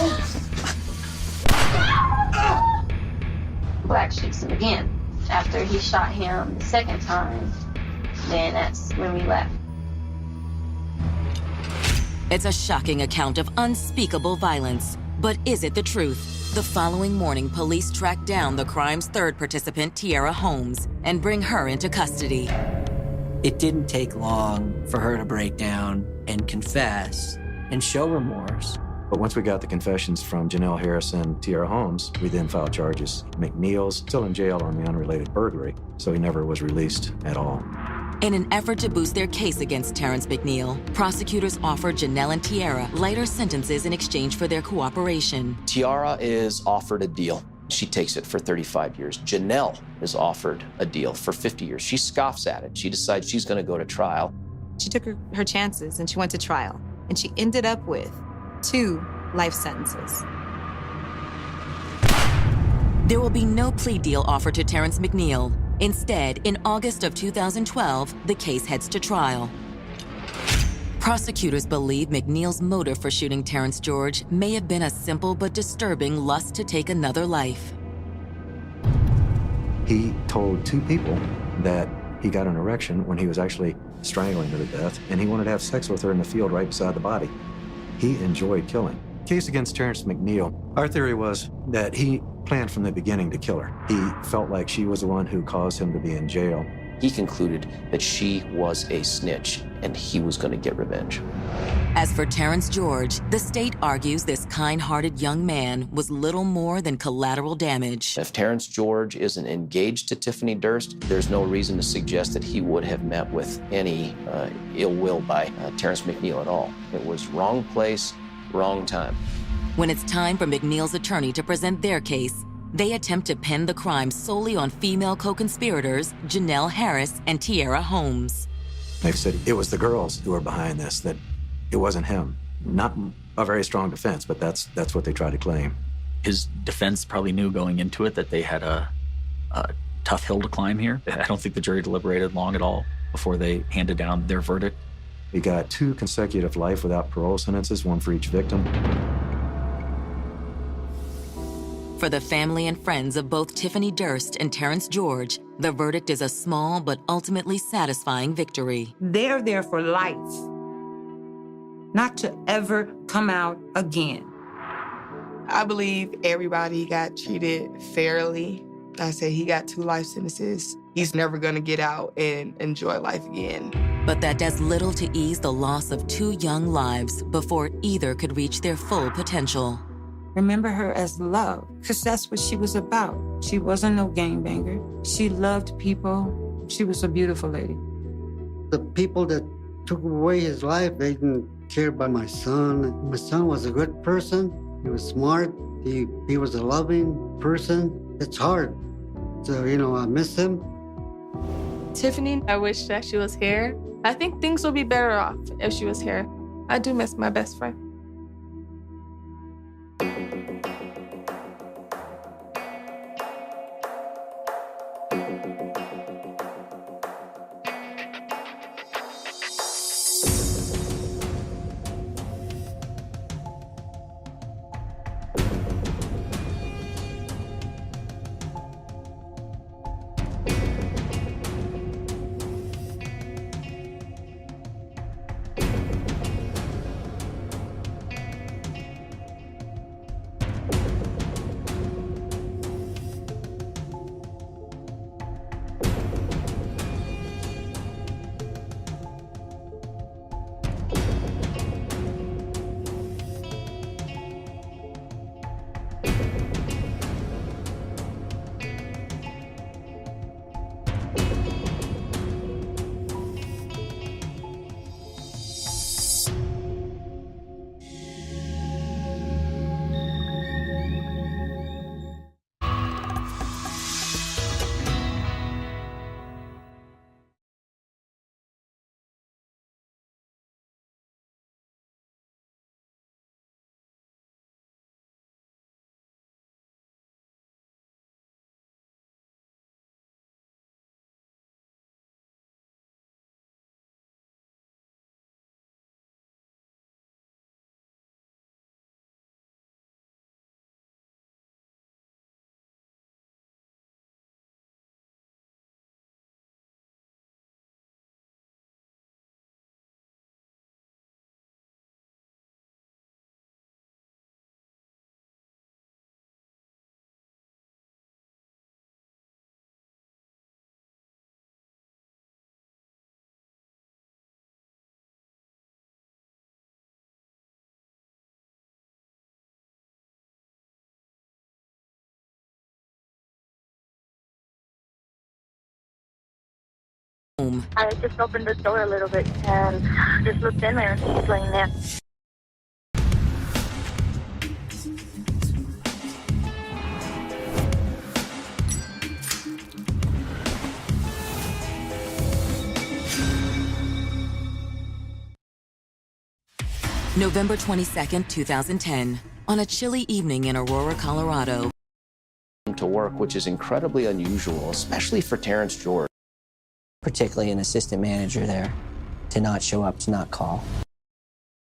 Black shoots him again. After he shot him the second time, then that's when we left. It's a shocking account of unspeakable violence. But is it the truth? The following morning, police track down the crime's third participant, Tiara Holmes, and bring her into custody. It didn't take long for her to break down and confess and show remorse. But once we got the confessions from Janelle Harris and Tiara Holmes, we then filed charges. McNeil's still in jail on the unrelated burglary, so he never was released at all. In an effort to boost their case against Terrence McNeil, prosecutors offered Janelle and Tiara lighter sentences in exchange for their cooperation. Tiara is offered a deal. She takes it for 35 years. Janelle is offered a deal for 50 years. She scoffs at it. She decides she's going to go to trial. She took her chances and she went to trial. And she ended up with 2 life sentences. There will be no plea deal offered to Terrence McNeil. Instead, in August of 2012, the case heads to trial. Prosecutors believe McNeil's motive for shooting Terrence George may have been a simple but disturbing lust to take another life. He told 2 people that he got an erection when he was actually strangling her to death, and he wanted to have sex with her in the field right beside the body. He enjoyed killing. Case against Terrence McNeil, our theory was that he planned from the beginning to kill her. He felt like she was the one who caused him to be in jail. He concluded that she was a snitch and he was going to get revenge. As for Terrence George, the state argues this kind-hearted young man was little more than collateral damage. If Terrence George isn't engaged to Tiffany Durst, there's no reason to suggest that he would have met with any ill will by Terrence McNeil at all. It was wrong place, wrong time. When it's time for McNeil's attorney to present their case, they attempt to pin the crime solely on female co-conspirators Janelle Harris and Tiara Holmes. They said it was the girls who were behind this, that it wasn't him. Not a very strong defense, but that's what they tried to claim. His defense probably knew going into it that they had a tough hill to climb here. I don't think the jury deliberated long at all before they handed down their verdict. He got 2 consecutive life without parole sentences, 1 for each victim. For the family and friends of both Tiffany Durst and Terrence George, the verdict is a small but ultimately satisfying victory. They're there for life, not to ever come out again. I believe everybody got treated fairly. I said he got 2 life sentences. He's never going to get out and enjoy life again. But that does little to ease the loss of 2 young lives before either could reach their full potential. Remember her as love, because that's what she was about. She wasn't no gangbanger. She loved people. She was a beautiful lady. The people that took away his life, they didn't care about my son. My son was a good person. He was smart. He was a loving person. It's hard. So, I miss him. Tiffany, I wish that she was here. I think things would be better off if she was here. I do miss my best friend. I just opened the door a little bit and just looked in there and she's laying there. November 22nd, 2010. On a chilly evening in Aurora, Colorado. To work, which is incredibly unusual, especially for Terrence George. Particularly an assistant manager there, to not show up, to not call.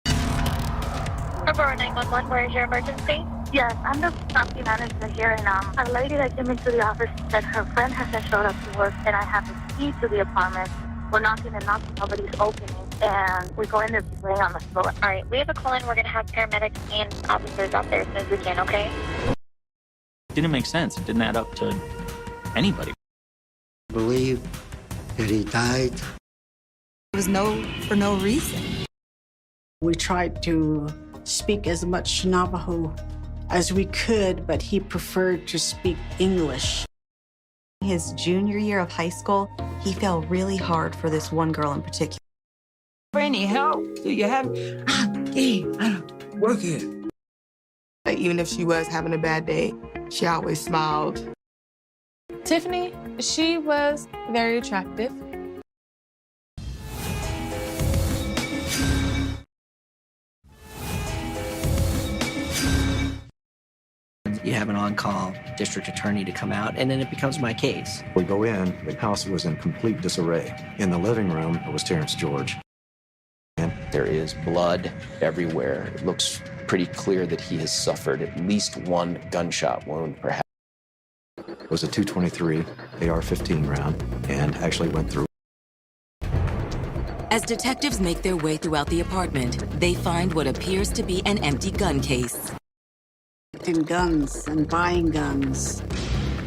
Aurora 911, where is your emergency? Yes, I'm the property manager here, and a lady that came into the office said her friend hasn't showed up to work, and I have the key to the apartment. We're knocking and knocking, nobody's opening, and we go in there laying on the floor. All right, we have a call in. We're going to have paramedics and officers out there as soon as we can, okay? It didn't make sense. It didn't add up to anybody. I believe that he died. It was for no reason. We tried to speak as much Navajo as we could, but he preferred to speak English. His junior year of high school, he fell really hard for this one girl in particular. For any help, do you have? Work here. Even if she was having a bad day, she always smiled. Tiffany, she was very attractive. You have an on-call district attorney to come out, and then it becomes my case. We go in, the house was in complete disarray. In the living room, it was Terrence George. And there is blood everywhere. It looks pretty clear that he has suffered at least one gunshot wound, perhaps. It was a .223 AR-15 round, and actually went through. As detectives make their way throughout the apartment, they find what appears to be an empty gun case. In guns and buying guns.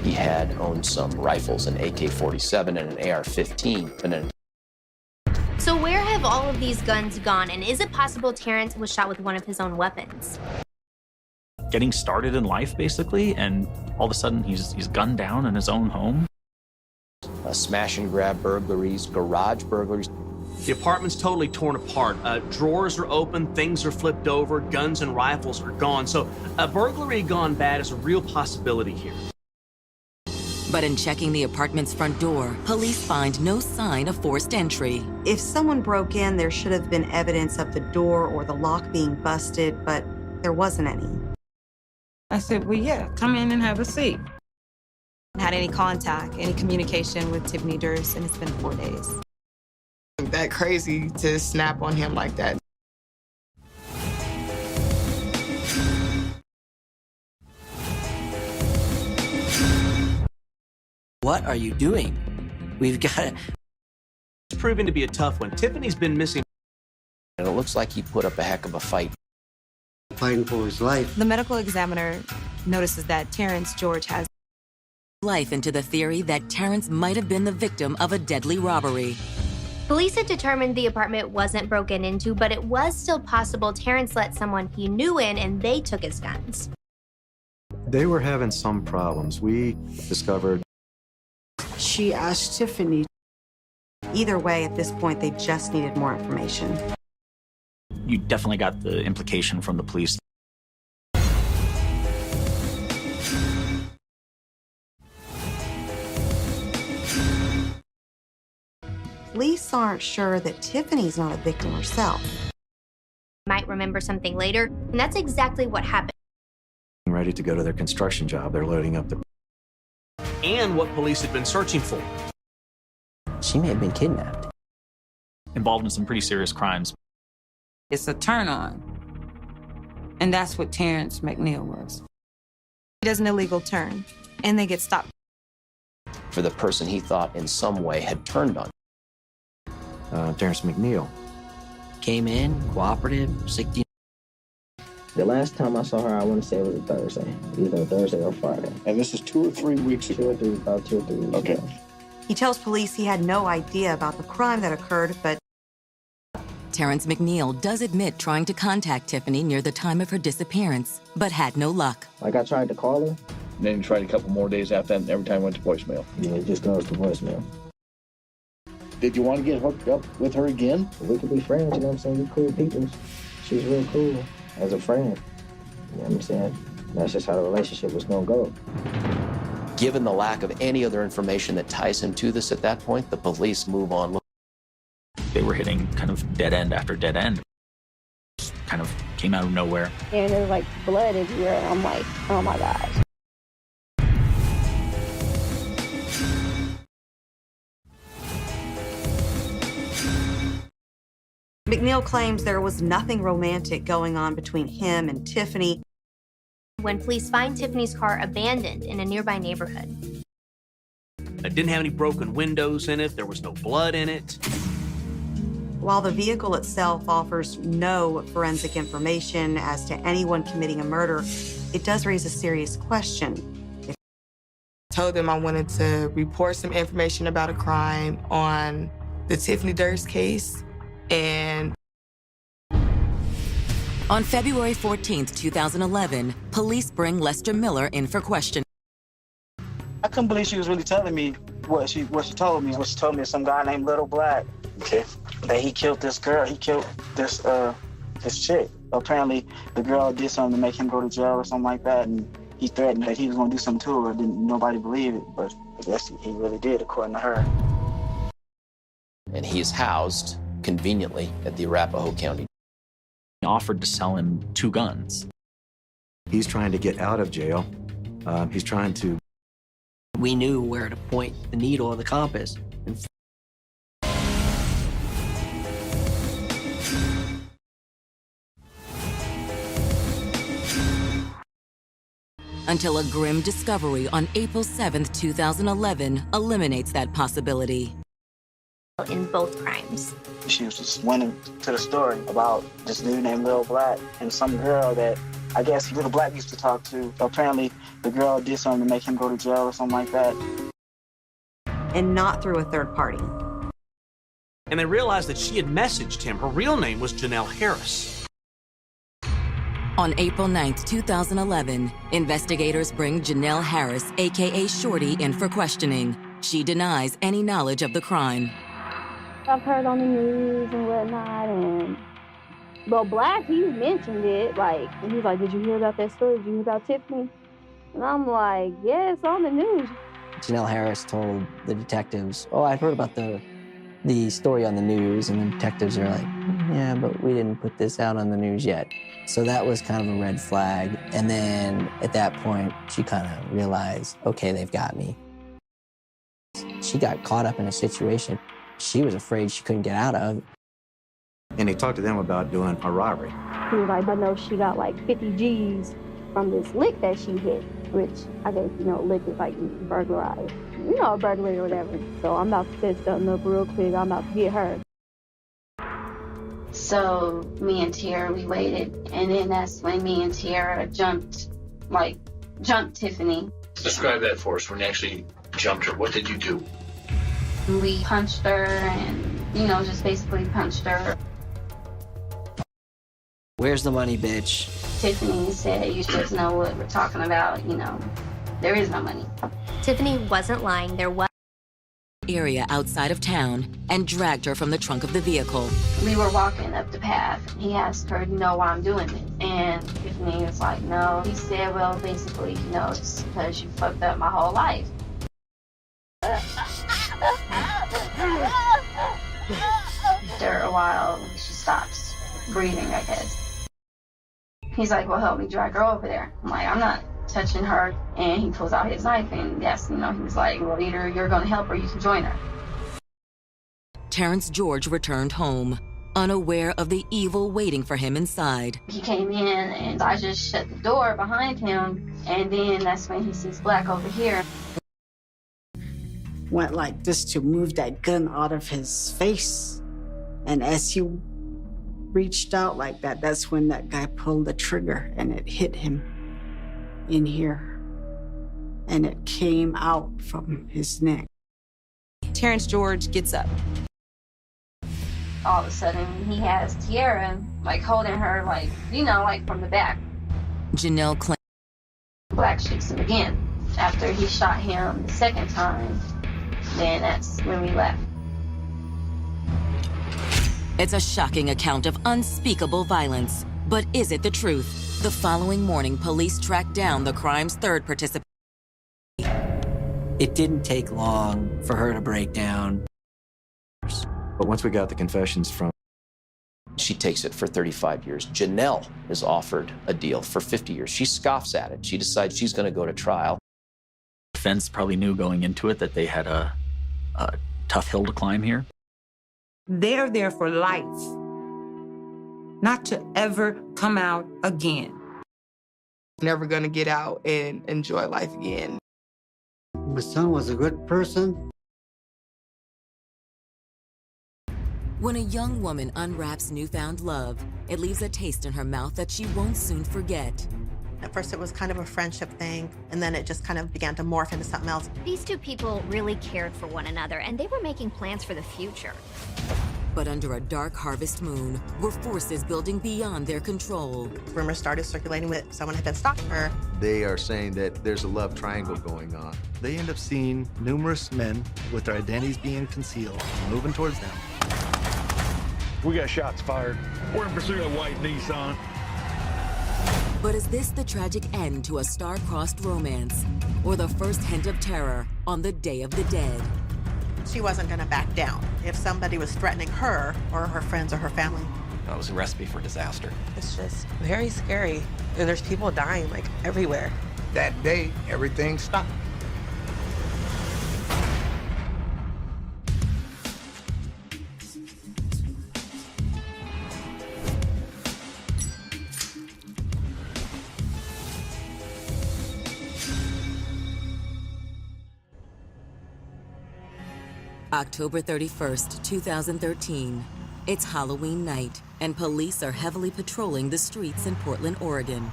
He had owned some rifles, an AK-47 and an AR-15, and an So where have all of these guns gone, and is it possible Terrence was shot with one of his own weapons? Getting started in life, basically, and all of a sudden he's gunned down in his own home. Smash and grab burglaries, garage burglaries. The apartment's totally torn apart. Drawers are open, things are flipped over, guns and rifles are gone. So a burglary gone bad is a real possibility here. But in checking the apartment's front door, police find no sign of forced entry. If someone broke in, there should have been evidence of the door or the lock being busted, but there wasn't any. I said, well, yeah, come in and have a seat. Had any contact, any communication with Tiffany Durst, and it's been 4 days. That crazy to snap on him like that. What are you doing? We've got... It's proving to be a tough one. Tiffany's been missing. And it looks like he put up a heck of a fight. Fighting for his life. The medical examiner notices that Terrence George has life into the theory that Terrence might have been the victim of a deadly robbery. Police had determined the apartment wasn't broken into, but it was still possible Terrence let someone he knew in and they took his guns. They were having some problems. We discovered She asked Tiffany. Either way, at this point, they just needed more information. You definitely got the implication from the police. Police aren't sure that Tiffany's not a victim herself. Might remember something later, and that's exactly what happened. ready to go to their construction job. They're loading up the... And what police had been searching for. She may have been kidnapped. Involved in some pretty serious crimes. It's a turn on. And that's what Terrence McNeil was. He does an illegal turn, and they get stopped. For the person he thought in some way had turned on. Terrence McNeil. Came in, cooperative, 16. The last time I saw her, I want to say it was a Thursday. Either Thursday or Friday. And this is 2 or 3 weeks ago? About 2 or 3 weeks okay. ago. He tells police he had no idea about the crime that occurred, but... Terrence McNeil does admit trying to contact Tiffany near the time of her disappearance, but had no luck. Like, I tried to call her. And then he tried a couple more days after that, and every time went to voicemail. Yeah, it just goes to voicemail. Did you want to get hooked up with her again? We could be friends, you know what I'm saying? We're cool people. She's real cool as a friend. You know what I'm saying? That's just how the relationship was going to go. Given the lack of any other information that ties him to this at that point, the police move on. They were hitting kind of dead end after dead end. Just kind of came out of nowhere. And there's like blood everywhere, and I'm like, oh my gosh. McNeil claims there was nothing romantic going on between him and Tiffany. When police find Tiffany's car abandoned in a nearby neighborhood. It didn't have any broken windows in it. There was no blood in it. While the vehicle itself offers no forensic information as to anyone committing a murder, it does raise a serious question. I told them I wanted to report some information about a crime on the Tiffany Durst case. And on February 14th, 2011, police bring Lester Miller in for questioning. I couldn't believe she was really telling me what she told me. What she told me is some guy named Little Black. Okay. That he killed this girl. He killed this chick. Apparently, the girl did something to make him go to jail or something like that, and he threatened that he was going to do something to her. Didn't nobody believe it, but I guess he really did, according to her. And he is housed conveniently at the Arapahoe County. He offered to sell him 2 guns. He's trying to get out of jail. He's trying to... We knew where to point the needle of the compass. Until a grim discovery on April 7th, 2011 eliminates that possibility. In both crimes. She was just went into the story about this dude named Little Black and some girl that I guess Little Black used to talk to. Apparently, the girl did something to make him go to jail or something like that. And not through a third party. And they realized that she had messaged him. Her real name was Janelle Harris. On April 9th, 2011, investigators bring Janelle Harris, a.k.a. Shorty, in for questioning. She denies any knowledge of the crime. I've heard on the news and whatnot, and well, Black, he mentioned it, like, and he's like, did you hear about that story? Did you hear about Tiffany? And I'm like, yeah, it's on the news. Janelle Harris told the detectives, oh, I heard about the story on the news, and the detectives are like, yeah, but we didn't put this out on the news yet. So that was kind of a red flag. And then at that point, she kind of realized, okay, they've got me. She got caught up in a situation she was afraid she couldn't get out of. And he talked to them about doing a robbery. He was like, I know she got like 50 G's from this lick that she hit, which I guess, lick is like burglarize. A burglary or whatever. So I'm about to set something up real quick. I'm about to get her. So me and Tiara, we waited, and then that's when me and Tiara jumped Tiffany. Describe that for us. When you actually jumped her, what did you do? We punched her and, just basically punched her. Where's the money, bitch? Tiffany said, you just know what we're talking about, there is no money. Tiffany wasn't lying. There was area outside of town and dragged her from the trunk of the vehicle. We were walking up the path. He asked her, why I'm doing this? And Tiffany was like, no. He said, well, basically, it's because you fucked up my whole life. After a while, she stops breathing, I guess. He's like, well, help me drag her over there. I'm like, I'm not touching her. And he pulls out his knife, and yes, he was like, well, either you're going to help or you can join her. Terrence George returned home, unaware of the evil waiting for him inside. He came in, and I just shut the door behind him, and then that's when he sees Black over here. Went like this to move that gun out of his face. And as he reached out like that, that's when that guy pulled the trigger and it hit him in here. And it came out from his neck. Terrence George gets up. All of a sudden, he has Tiara, holding her, from the back. Janelle claims Black shoots him again. After he shot him the second time, then that's when we left. it's a shocking account of unspeakable violence. But is it the truth? The following morning, police tracked down the crime's third participant. It didn't take long for her to break down. But once we got the confessions from... She takes it for 35 years. Janelle is offered a deal for 50 years. She scoffs at it. She decides she's going to go to trial. Defense probably knew going into it that they had a tough hill to climb here. They're there for life, not to ever come out again. Never gonna get out and enjoy life again. My son was a good person. When a young woman unwraps newfound love, it leaves a taste in her mouth that she won't soon forget. At first it was kind of a friendship thing, and then it just kind of began to morph into something else. These two people really cared for one another, and they were making plans for the future. But under a dark harvest moon, were forces building beyond their control. Rumors started circulating that someone had been stalking her. They are saying that there's a love triangle going on. They end up seeing numerous men with their identities being concealed, moving towards them. We got shots fired. We're in pursuit of a white Nissan. But is this the tragic end to a star-crossed romance, or the first hint of terror on the Day of the Dead? She wasn't going to back down if somebody was threatening her or her friends or her family. It was a recipe for disaster. It's just very scary, and there's people dying like everywhere. That day, everything stopped. October 31st, 2013. It's Halloween night, and police are heavily patrolling the streets in Portland, Oregon.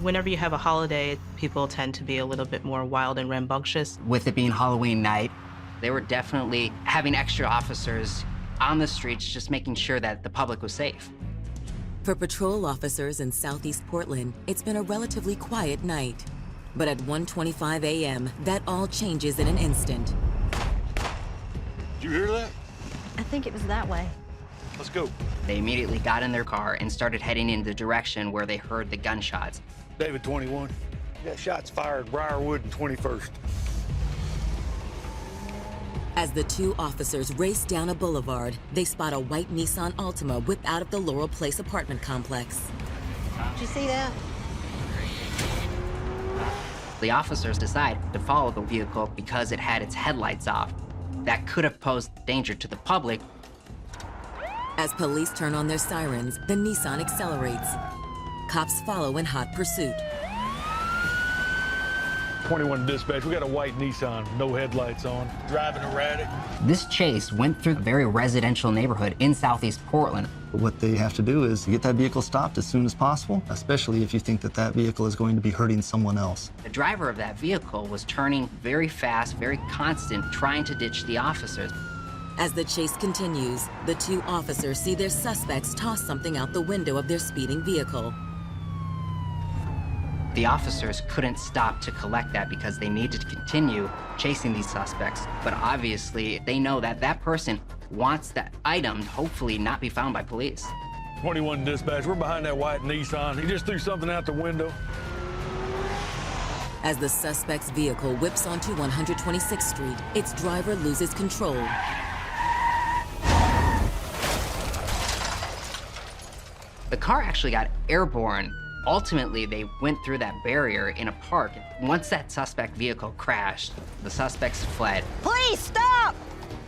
Whenever you have a holiday, people tend to be a little bit more wild and rambunctious. With it being Halloween night, they were definitely having extra officers on the streets, just making sure that the public was safe. For patrol officers in Southeast Portland, it's been a relatively quiet night. But at 1:25 a.m., that all changes in an instant. Did you hear that? I think it was that way. Let's go. They immediately got in their car and started heading in the direction where they heard the gunshots. David 21. Got shots fired, Briarwood and 21st. As the two officers race down a boulevard, they spot a white Nissan Altima whip out of the Laurel Place apartment complex. Did you see that? The officers decide to follow the vehicle because it had its headlights off. That could have posed danger to the public. As police turn on their sirens, the Nissan accelerates. Cops follow in hot pursuit. 21 dispatch, we got a white Nissan, no headlights on, driving erratic. This chase went through a very residential neighborhood in Southeast Portland. What they have to do is get that vehicle stopped as soon as possible, especially if you think that that vehicle is going to be hurting someone else. The driver of that vehicle was turning very fast, very constant, trying to ditch the officers. As the chase continues, the two officers see their suspects toss something out the window of their speeding vehicle. The officers couldn't stop to collect that because they needed to continue chasing these suspects. But obviously, they know that that person wants that item to hopefully not be found by police. 21 dispatch, we're behind that white Nissan. He just threw something out the window. As the suspect's vehicle whips onto 126th Street, its driver loses control. The car actually got airborne. Ultimately, they went through that barrier in a park. Once that suspect vehicle crashed, the suspects fled. Please stop!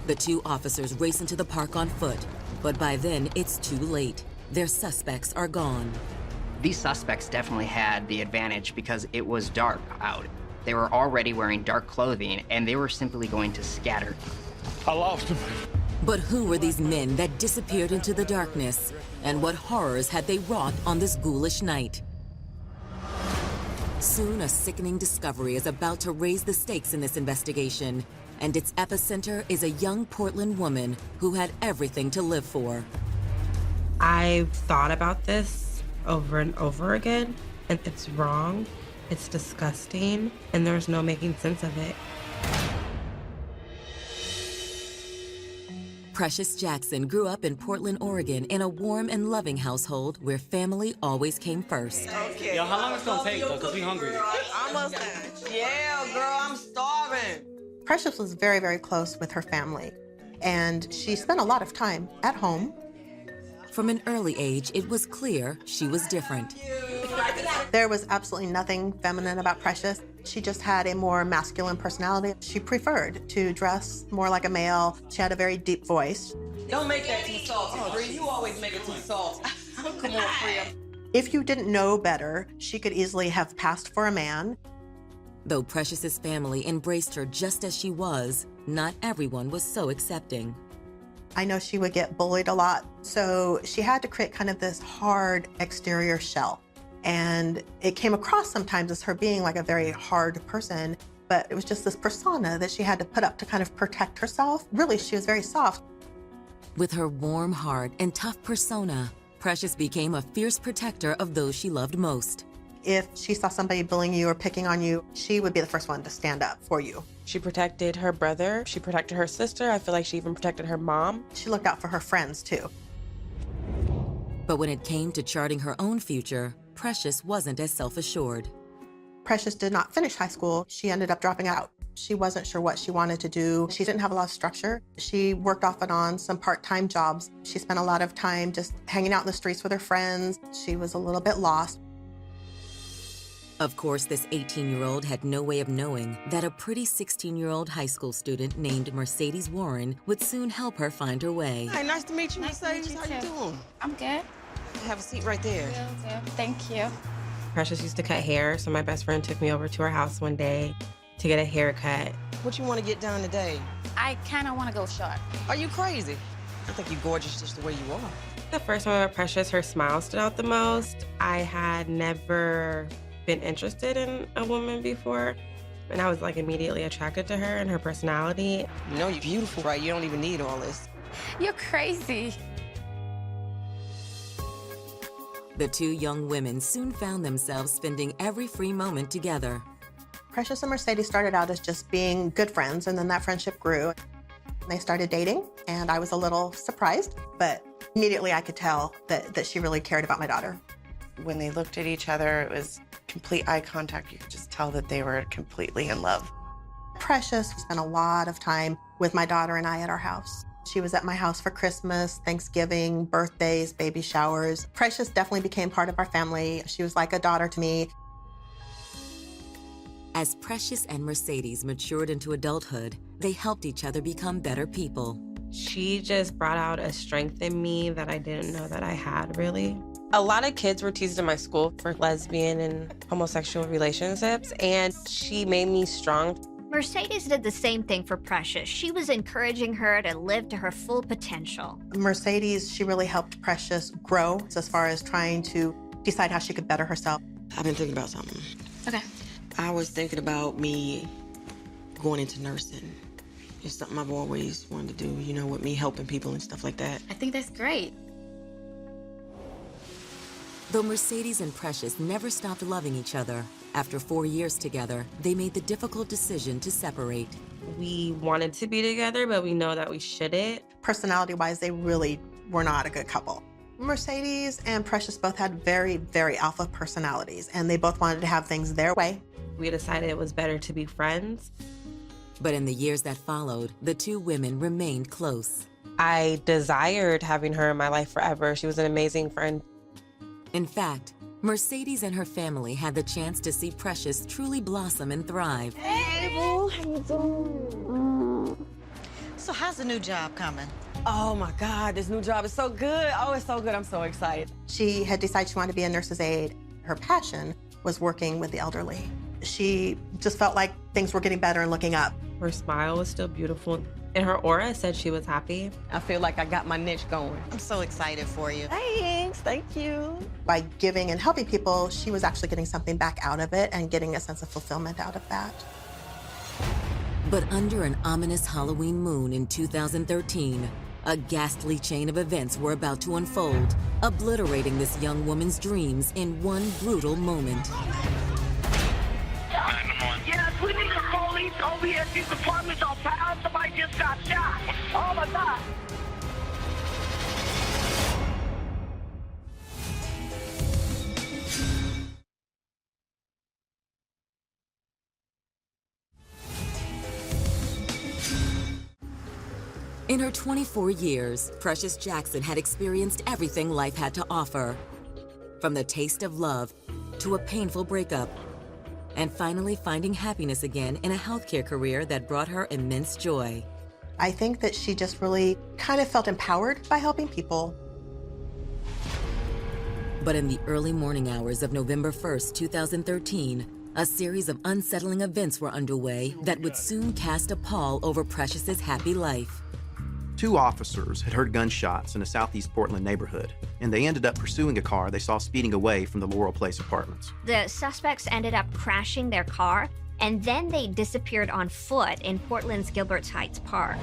The two officers race into the park on foot, but by then it's too late. Their suspects are gone. These suspects definitely had the advantage because it was dark out. They were already wearing dark clothing, and they were simply going to scatter. I lost him. But who were these men that disappeared into the darkness? And what horrors had they wrought on this ghoulish night? Soon, a sickening discovery is about to raise the stakes in this investigation, and its epicenter is a young Portland woman who had everything to live for. I've thought about this over and over again, and it's wrong, it's disgusting, and there's no making sense of it. Precious Jackson grew up in Portland, Oregon in a warm and loving household where family always came first. Okay. Yo, how long it's gonna take though? Cause we hungry. Almost done. Yeah, girl, I'm starving. Precious was very, very close with her family, and she spent a lot of time at home. From an early age, it was clear she was different. There was absolutely nothing feminine about Precious. She just had a more masculine personality. She preferred to dress more like a male. She had a very deep voice. Don't make that too salty, Bree. You always make it too salty. Come on, Priya. If you didn't know better, she could easily have passed for a man. Though Precious's family embraced her just as she was, not everyone was so accepting. I know she would get bullied a lot, so she had to create kind of this hard exterior shell. And it came across sometimes as her being like a very hard person, but it was just this persona that she had to put up to kind of protect herself. Really, she was very soft. With her warm heart and tough persona, Precious became a fierce protector of those she loved most. If she saw somebody bullying you or picking on you, she would be the first one to stand up for you. She protected her brother, she protected her sister, I feel like she even protected her mom. She looked out for her friends too. But when it came to charting her own future, Precious wasn't as self-assured. Precious did not finish high school. She ended up dropping out. She wasn't sure what she wanted to do. She didn't have a lot of structure. She worked off and on some part-time jobs. She spent a lot of time just hanging out in the streets with her friends. She was a little bit lost. Of course, this 18-year-old had no way of knowing that a pretty 16-year-old high school student named Mercedes Warren would soon help her find her way. Hi, nice to meet you, Mercedes. How you doing? I'm good. Have a seat right there. Thank you. Precious used to cut hair, so my best friend took me over to her house one day to get a haircut. What you want to get done today? I kind of want to go short. Are you crazy? I think you're gorgeous just the way you are. The first time I met Precious, her smile stood out the most. I had never been interested in a woman before, and I was like immediately attracted to her and her personality. You know you're beautiful, right? You don't even need all this. You're crazy. The two young women soon found themselves spending every free moment together. Precious and Mercedes started out as just being good friends, and then that friendship grew. They started dating, and I was a little surprised, but immediately I could tell that she really cared about my daughter. When they looked at each other, it was complete eye contact. You could just tell that they were completely in love. Precious spent a lot of time with my daughter and I at our house. She was at my house for Christmas, Thanksgiving, birthdays, baby showers. Precious definitely became part of our family. She was like a daughter to me. As Precious and Mercedes matured into adulthood, they helped each other become better people. She just brought out a strength in me that I didn't know that I had, really. A lot of kids were teased in my school for lesbian and homosexual relationships, and she made me strong. Mercedes did the same thing for Precious. She was encouraging her to live to her full potential. Mercedes, she really helped Precious grow as far as trying to decide how she could better herself. I've been thinking about something. Okay. I was thinking about me going into nursing. It's something I've always wanted to do, you know, with me helping people and stuff like that. I think that's great. Though Mercedes and Precious never stopped loving each other, after 4 years together, they made the difficult decision to separate. We wanted to be together, but we know that we shouldn't. Personality-wise, they really were not a good couple. Mercedes and Precious both had very, very alpha personalities, and they both wanted to have things their way. We decided it was better to be friends. But in the years that followed, the two women remained close. I desired having her in my life forever. She was an amazing friend. In fact, Mercedes and her family had the chance to see Precious truly blossom and thrive. Hey, boo, how you doing? So how's the new job coming? Oh my God, this new job is so good. Oh, it's so good. I'm so excited. She had decided she wanted to be a nurse's aide. Her passion was working with the elderly. She just felt like things were getting better and looking up. Her smile was still beautiful, and her aura said she was happy. I feel like I got my niche going. I'm so excited for you. Thanks, thank you. By giving and helping people, she was actually getting something back out of it and getting a sense of fulfillment out of that. But under an ominous Halloween moon in 2013, a ghastly chain of events were about to unfold, obliterating this young woman's dreams in one brutal moment. Yes, we need the police over here at these apartments on fire. Somebody just got shot. Oh my God. In her 24 years, Precious Jackson had experienced everything life had to offer. From the taste of love to a painful breakup, and finally finding happiness again in a healthcare career that brought her immense joy. I think that she just really kind of felt empowered by helping people. But in the early morning hours of November 1st, 2013, a series of unsettling events were underway that would soon cast a pall over Precious's happy life. 2 officers had heard gunshots in a southeast Portland neighborhood, and they ended up pursuing a car they saw speeding away from the Laurel Place apartments. The suspects ended up crashing their car, and then they disappeared on foot in Portland's Gilbert Heights Park.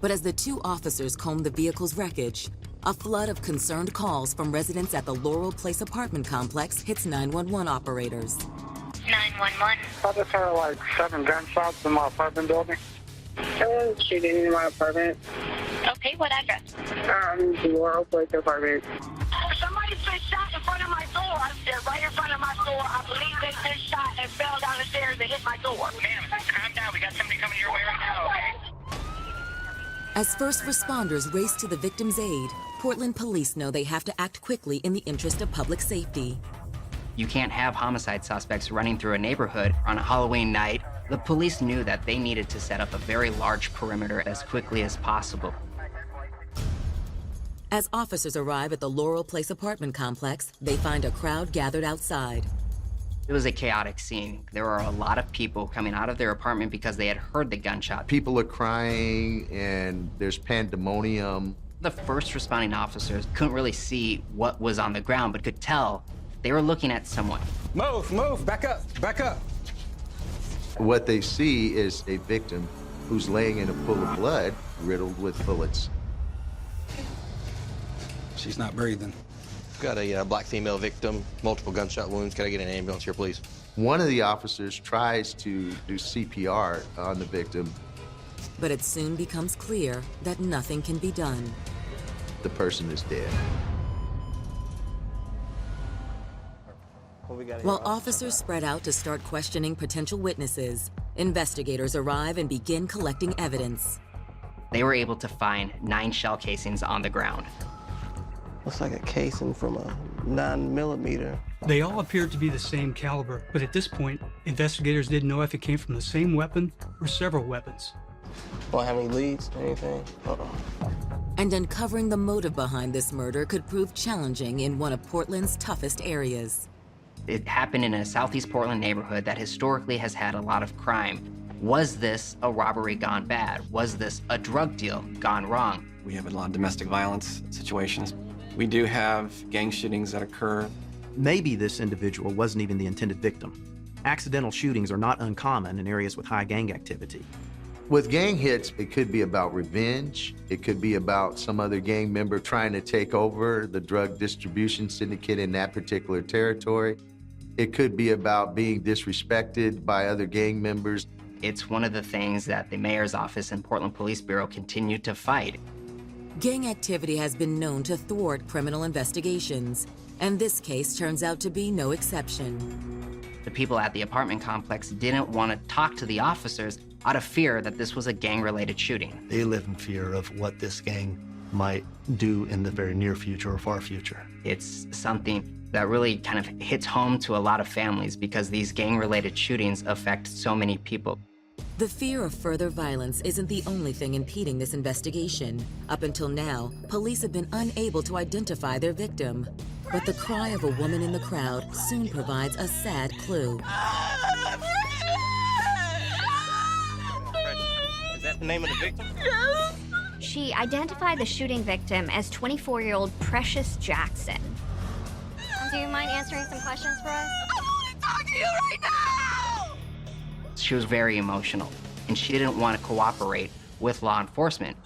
But as the 2 officers combed the vehicle's wreckage, a flood of concerned calls from residents at the Laurel Place apartment complex hits 911 operators. 911. I just heard like 7 gunshots in my apartment building. Someone's shooting in my apartment. Okay, what address? The Laurel Place apartment. Somebody's been shot in front of my door. They're right in front of my door. I believe they've been shot and fell down the stairs and hit my door. Ma'am, calm down. We got somebody coming your way right now, okay? As first responders race to the victim's aid, Portland police know they have to act quickly in the interest of public safety. You can't have homicide suspects running through a neighborhood on a Halloween night. The police knew that they needed to set up a very large perimeter as quickly as possible. As officers arrive at the Laurel Place apartment complex, they find a crowd gathered outside. It was a chaotic scene. There were a lot of people coming out of their apartment because they had heard the gunshot. People are crying and there's pandemonium. The first responding officers couldn't really see what was on the ground, but could tell they were looking at someone. Move, back up. What they see is a victim who's laying in a pool of blood, riddled with bullets. She's not breathing. Got a black female victim, multiple gunshot wounds. Can I get an ambulance here, please? One of the officers tries to do CPR on the victim. But it soon becomes clear that nothing can be done. The person is dead. While officers spread out to start questioning potential witnesses, Investigators arrive and begin collecting evidence. They were able to find 9 shell casings on the ground. Looks like a casing from a 9mm. They all appeared to be the same caliber, but at this point, investigators didn't know if it came from the same weapon or several weapons. Don't have any leads, anything? And uncovering the motive behind this murder could prove challenging in one of Portland's toughest areas. It happened in a Southeast Portland neighborhood that historically has had a lot of crime. Was this a robbery gone bad? Was this a drug deal gone wrong? We have a lot of domestic violence situations. We do have gang shootings that occur. Maybe this individual wasn't even the intended victim. Accidental shootings are not uncommon in areas with high gang activity. With gang hits, it could be about revenge. It could be about some other gang member trying to take over the drug distribution syndicate in that particular territory. It could be about being disrespected by other gang members. It's one of the things that the mayor's office and Portland Police Bureau continue to fight. Gang activity has been known to thwart criminal investigations, and this case turns out to be no exception. The people at the apartment complex didn't want to talk to the officers out of fear that this was a gang-related shooting. They live in fear of what this gang might do in the very near future or far future. It's something that really kind of hits home to a lot of families because these gang-related shootings affect so many people. The fear of further violence isn't the only thing impeding this investigation. Up until now, police have been unable to identify their victim. But the cry of a woman in the crowd soon provides a sad clue. Is that the name of the victim? She identified the shooting victim as 24-year-old Precious Jackson. Do you mind answering some questions for us? I want to talk to you right now! She was very emotional, and she didn't want to cooperate with law enforcement.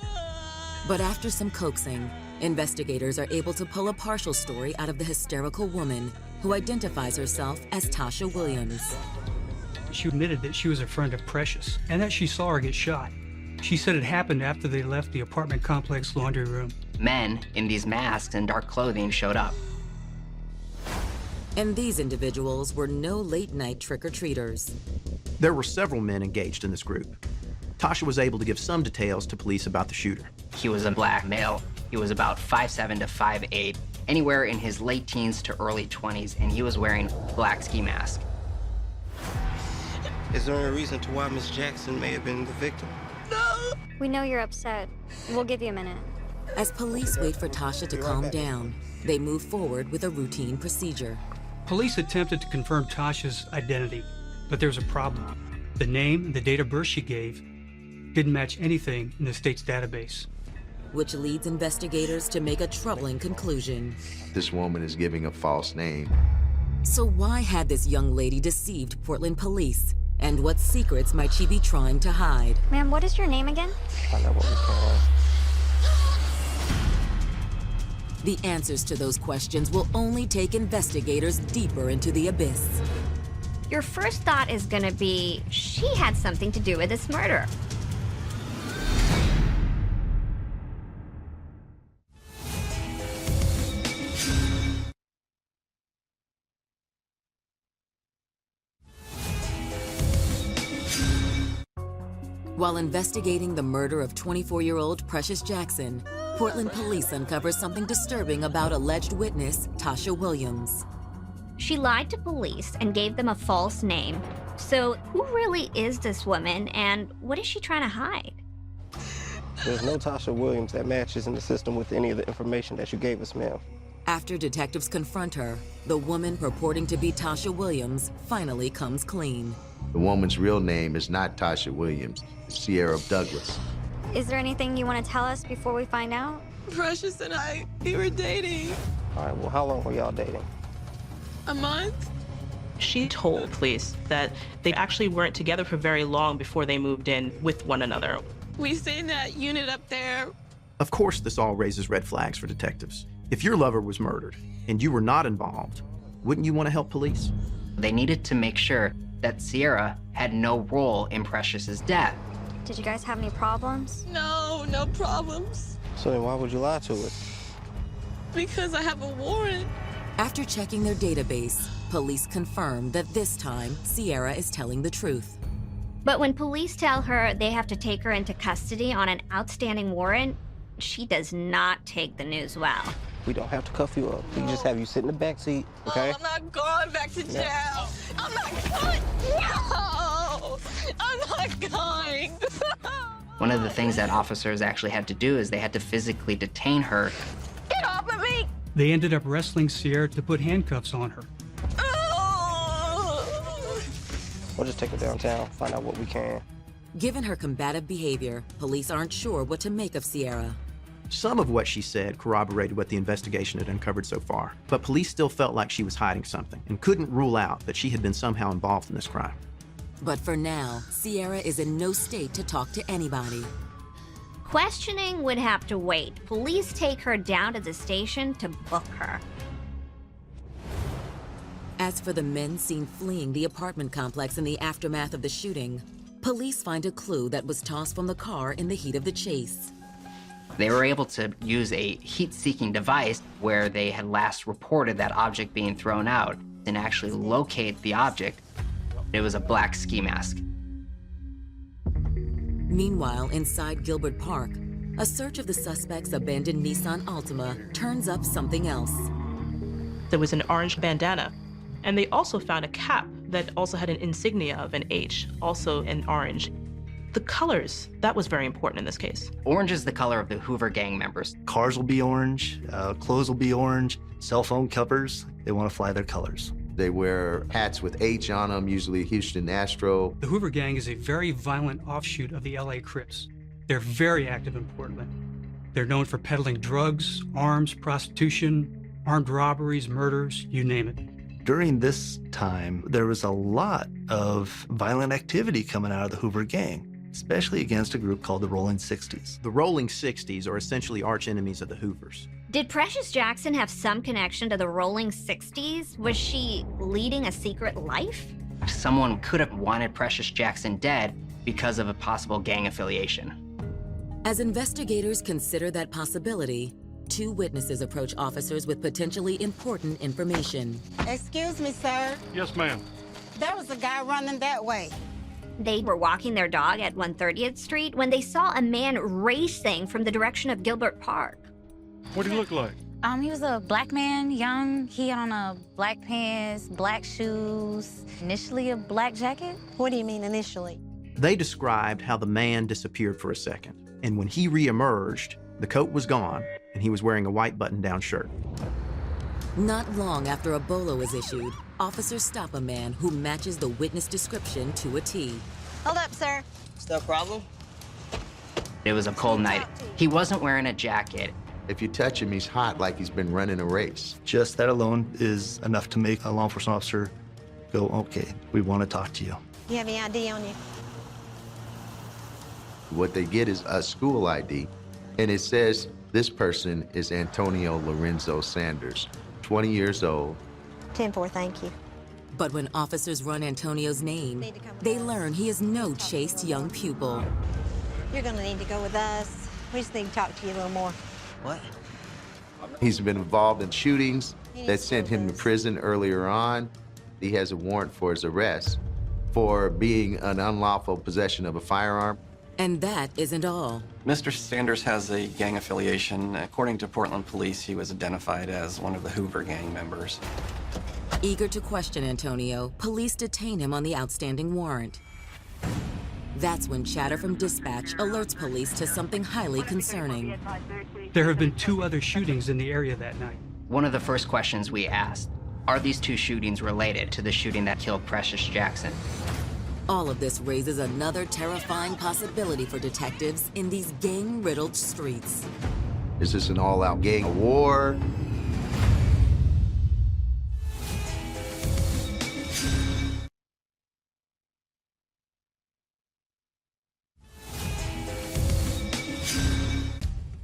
But after some coaxing, investigators are able to pull a partial story out of the hysterical woman who identifies herself as Tasha Williams. She admitted that she was a friend of Precious and that she saw her get shot. She said it happened after they left the apartment complex laundry room. Men in these masks and dark clothing showed up. And these individuals were no late-night trick-or-treaters. There were several men engaged in this group. Tasha was able to give some details to police about the shooter. He was a black male. He was about 5'7" to 5'8", anywhere in his late teens to early 20s, and he was wearing a black ski mask. Is there any reason to why Miss Jackson may have been the victim? No! We know you're upset. We'll give you a minute. As police wait for Tasha to calm down, they move forward with a routine procedure. Police attempted to confirm Tasha's identity, but there was a problem. The name and the date of birth she gave didn't match anything in the state's database. Which leads investigators to make a troubling conclusion. This woman is giving a false name. So why had this young lady deceived Portland police? And what secrets might she be trying to hide? Ma'am, what is your name again? I know what we call. The answers to those questions will only take investigators deeper into the abyss. Your first thought is gonna be, she had something to do with this murder. While investigating the murder of 24-year-old Precious Jackson, Portland police uncover something disturbing about alleged witness Tasha Williams. She lied to police and gave them a false name. So who really is this woman, and what is she trying to hide? There's no Tasha Williams that matches in the system with any of the information that you gave us, ma'am. After detectives confront her, the woman purporting to be Tasha Williams finally comes clean. The woman's real name is not Tasha Williams, it's Sierra Douglas. Is there anything you want to tell us before we find out? Precious and we were dating. All right, well, how long were y'all dating? A month? She told police that they actually weren't together for very long before they moved in with one another. We stayed in that unit up there. Of course, this all raises red flags for detectives. If your lover was murdered and you were not involved, wouldn't you want to help police? They needed to make sure that Sierra had no role in Precious's death. Did you guys have any problems? No problems. So then why would you lie to us? Because I have a warrant. After checking their database, police confirm that this time Sierra is telling the truth. But when police tell her they have to take her into custody on an outstanding warrant, she does not take the news well. We don't have to cuff you up. We can just have you sit in the back seat, okay? I'm not going back to jail. I'm not going. No, I'm not going. One of the things that officers actually had to do is they had to physically detain her. Get off of me! They ended up wrestling Sierra to put handcuffs on her. We'll just take her downtown, find out what we can. Given her combative behavior, police aren't sure what to make of Sierra. Some of what she said corroborated what the investigation had uncovered so far, but police still felt like she was hiding something and couldn't rule out that she had been somehow involved in this crime. But for now, Sierra is in no state to talk to anybody. Questioning would have to wait. Police take her down to the station to book her. As for the men seen fleeing the apartment complex in the aftermath of the shooting, police find a clue that was tossed from the car in the heat of the chase. They were able to use a heat-seeking device where they had last reported that object being thrown out and actually locate the object. It was a black ski mask. Meanwhile, inside Gilbert Park, a search of the suspect's abandoned Nissan Altima turns up something else. There was an orange bandana, and they also found a cap that also had an insignia of an H, also in orange. The colors, that was very important in this case. Orange is the color of the Hoover gang members. Cars will be orange, clothes will be orange, cell phone covers, they want to fly their colors. They wear hats with H on them, usually Houston Astro. The Hoover Gang is a very violent offshoot of the LA Crips. They're very active in Portland. They're known for peddling drugs, arms, prostitution, armed robberies, murders, you name it. During this time, there was a lot of violent activity coming out of the Hoover Gang, especially against a group called the Rolling 60s. The Rolling 60s are essentially arch enemies of the Hoovers. Did Precious Jackson have some connection to the Rolling 60s? Was she leading a secret life? Someone could have wanted Precious Jackson dead because of a possible gang affiliation. As investigators consider that possibility, two witnesses approach officers with potentially important information. Excuse me, sir. Yes, ma'am. There was a guy running that way. They were walking their dog at 130th Street when they saw a man racing from the direction of Gilbert Park. What did he look like? He was a black man, young. He had on a black pants, black shoes, initially a black jacket. What do you mean initially? They described how the man disappeared for a second, and when he reemerged, the coat was gone, and he was wearing a white button-down shirt. Not long after a bolo is issued, officers stop a man who matches the witness description to a T. Hold up, sir. Is there a problem? It was a cold night. He wasn't wearing a jacket. If you touch him, he's hot like he's been running a race. Just that alone is enough to make a law enforcement officer go, okay, we want to talk to you. You have any ID on you? What they get is a school ID, and it says this person is Antonio Lorenzo Sanders, 20 years old. 10-4, thank you. But when officers run Antonio's name, they learn he is no chaste young pupil. You're gonna need to go with us. We just need to talk to you a little more. What? He's been involved in shootings that sent him to prison earlier on. He has a warrant for his arrest for being an unlawful possession of a firearm. And that isn't all. Mr. Sanders has a gang affiliation. According to Portland police, he was identified as one of the Hoover gang members. Eager to question Antonio, police detain him on the outstanding warrant. That's when chatter from dispatch alerts police to something highly concerning. There have been 2 other shootings in the area that night. One of the first questions we asked, are these 2 shootings related to the shooting that killed Precious Jackson? All of this raises another terrifying possibility for detectives in these gang-riddled streets. Is this an all-out gang war?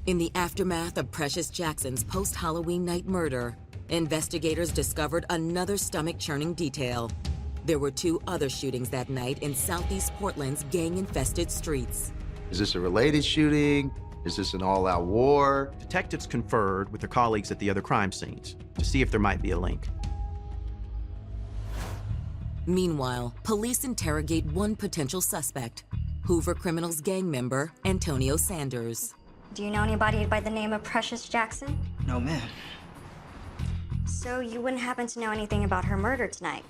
In the aftermath of Precious Jackson's post-Halloween night murder, investigators discovered another stomach-churning detail. There were 2 other shootings that night in Southeast Portland's gang-infested streets. Is this a related shooting? Is this an all-out war? Detectives conferred with their colleagues at the other crime scenes to see if there might be a link. Meanwhile, police interrogate one potential suspect, Hoover Criminals gang member Antonio Sanders. Do you know anybody by the name of Precious Jackson? No, ma'am. So you wouldn't happen to know anything about her murder tonight?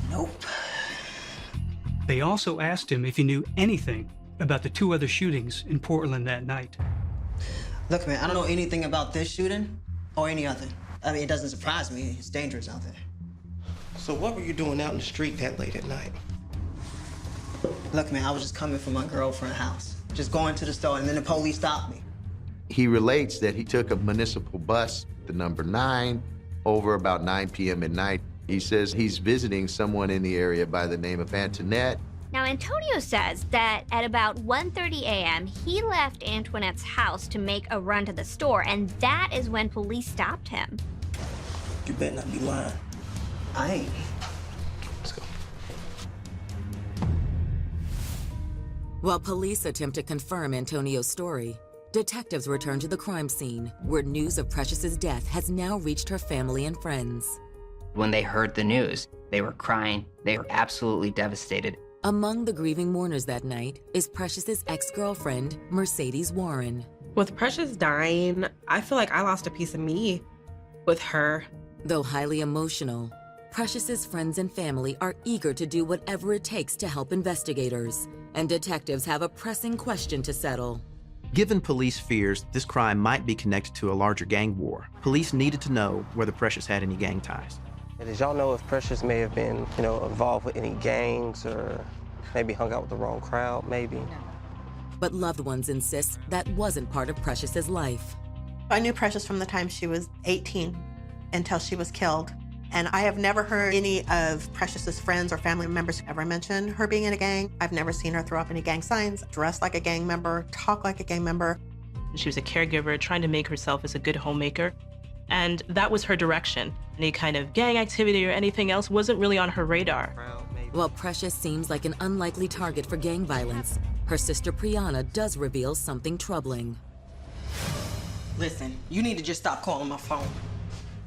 Nope. They also asked him if he knew anything about the 2 other shootings in Portland that night. Look, man, I don't know anything about this shooting or any other. I mean, it doesn't surprise me. It's dangerous out there. So what were you doing out in the street that late at night? Look, man, I was just coming from my girlfriend's house. Just going to the store, and then the police stopped me. He relates that he took a municipal bus, the number 9, over about 9 p.m. at night. He says he's visiting someone in the area by the name of Antoinette. Now, Antonio says that at about 1:30 a.m., he left Antoinette's house to make a run to the store, and that is when police stopped him. You better not be lying. I ain't. Let's go. While police attempt to confirm Antonio's story, detectives return to the crime scene, where news of Precious's death has now reached her family and friends. When they heard the news, they were crying. They were absolutely devastated. Among the grieving mourners that night is Precious's ex-girlfriend, Mercedes Warren. With Precious dying, I feel like I lost a piece of me with her. Though highly emotional, Precious's friends and family are eager to do whatever it takes to help investigators, and detectives have a pressing question to settle. Given police fears this crime might be connected to a larger gang war, police needed to know whether Precious had any gang ties. And did y'all know if Precious may have been, involved with any gangs or maybe hung out with the wrong crowd, maybe? No. But loved ones insist that wasn't part of Precious's life. I knew Precious from the time she was 18 until she was killed. And I have never heard any of Precious's friends or family members ever mention her being in a gang. I've never seen her throw up any gang signs, dress like a gang member, talk like a gang member. She was a caregiver trying to make herself as a good homemaker. And that was her direction. Any kind of gang activity or anything else wasn't really on her radar. While Precious seems like an unlikely target for gang violence, her sister Priyanna does reveal something troubling. Listen, you need to just stop calling my phone.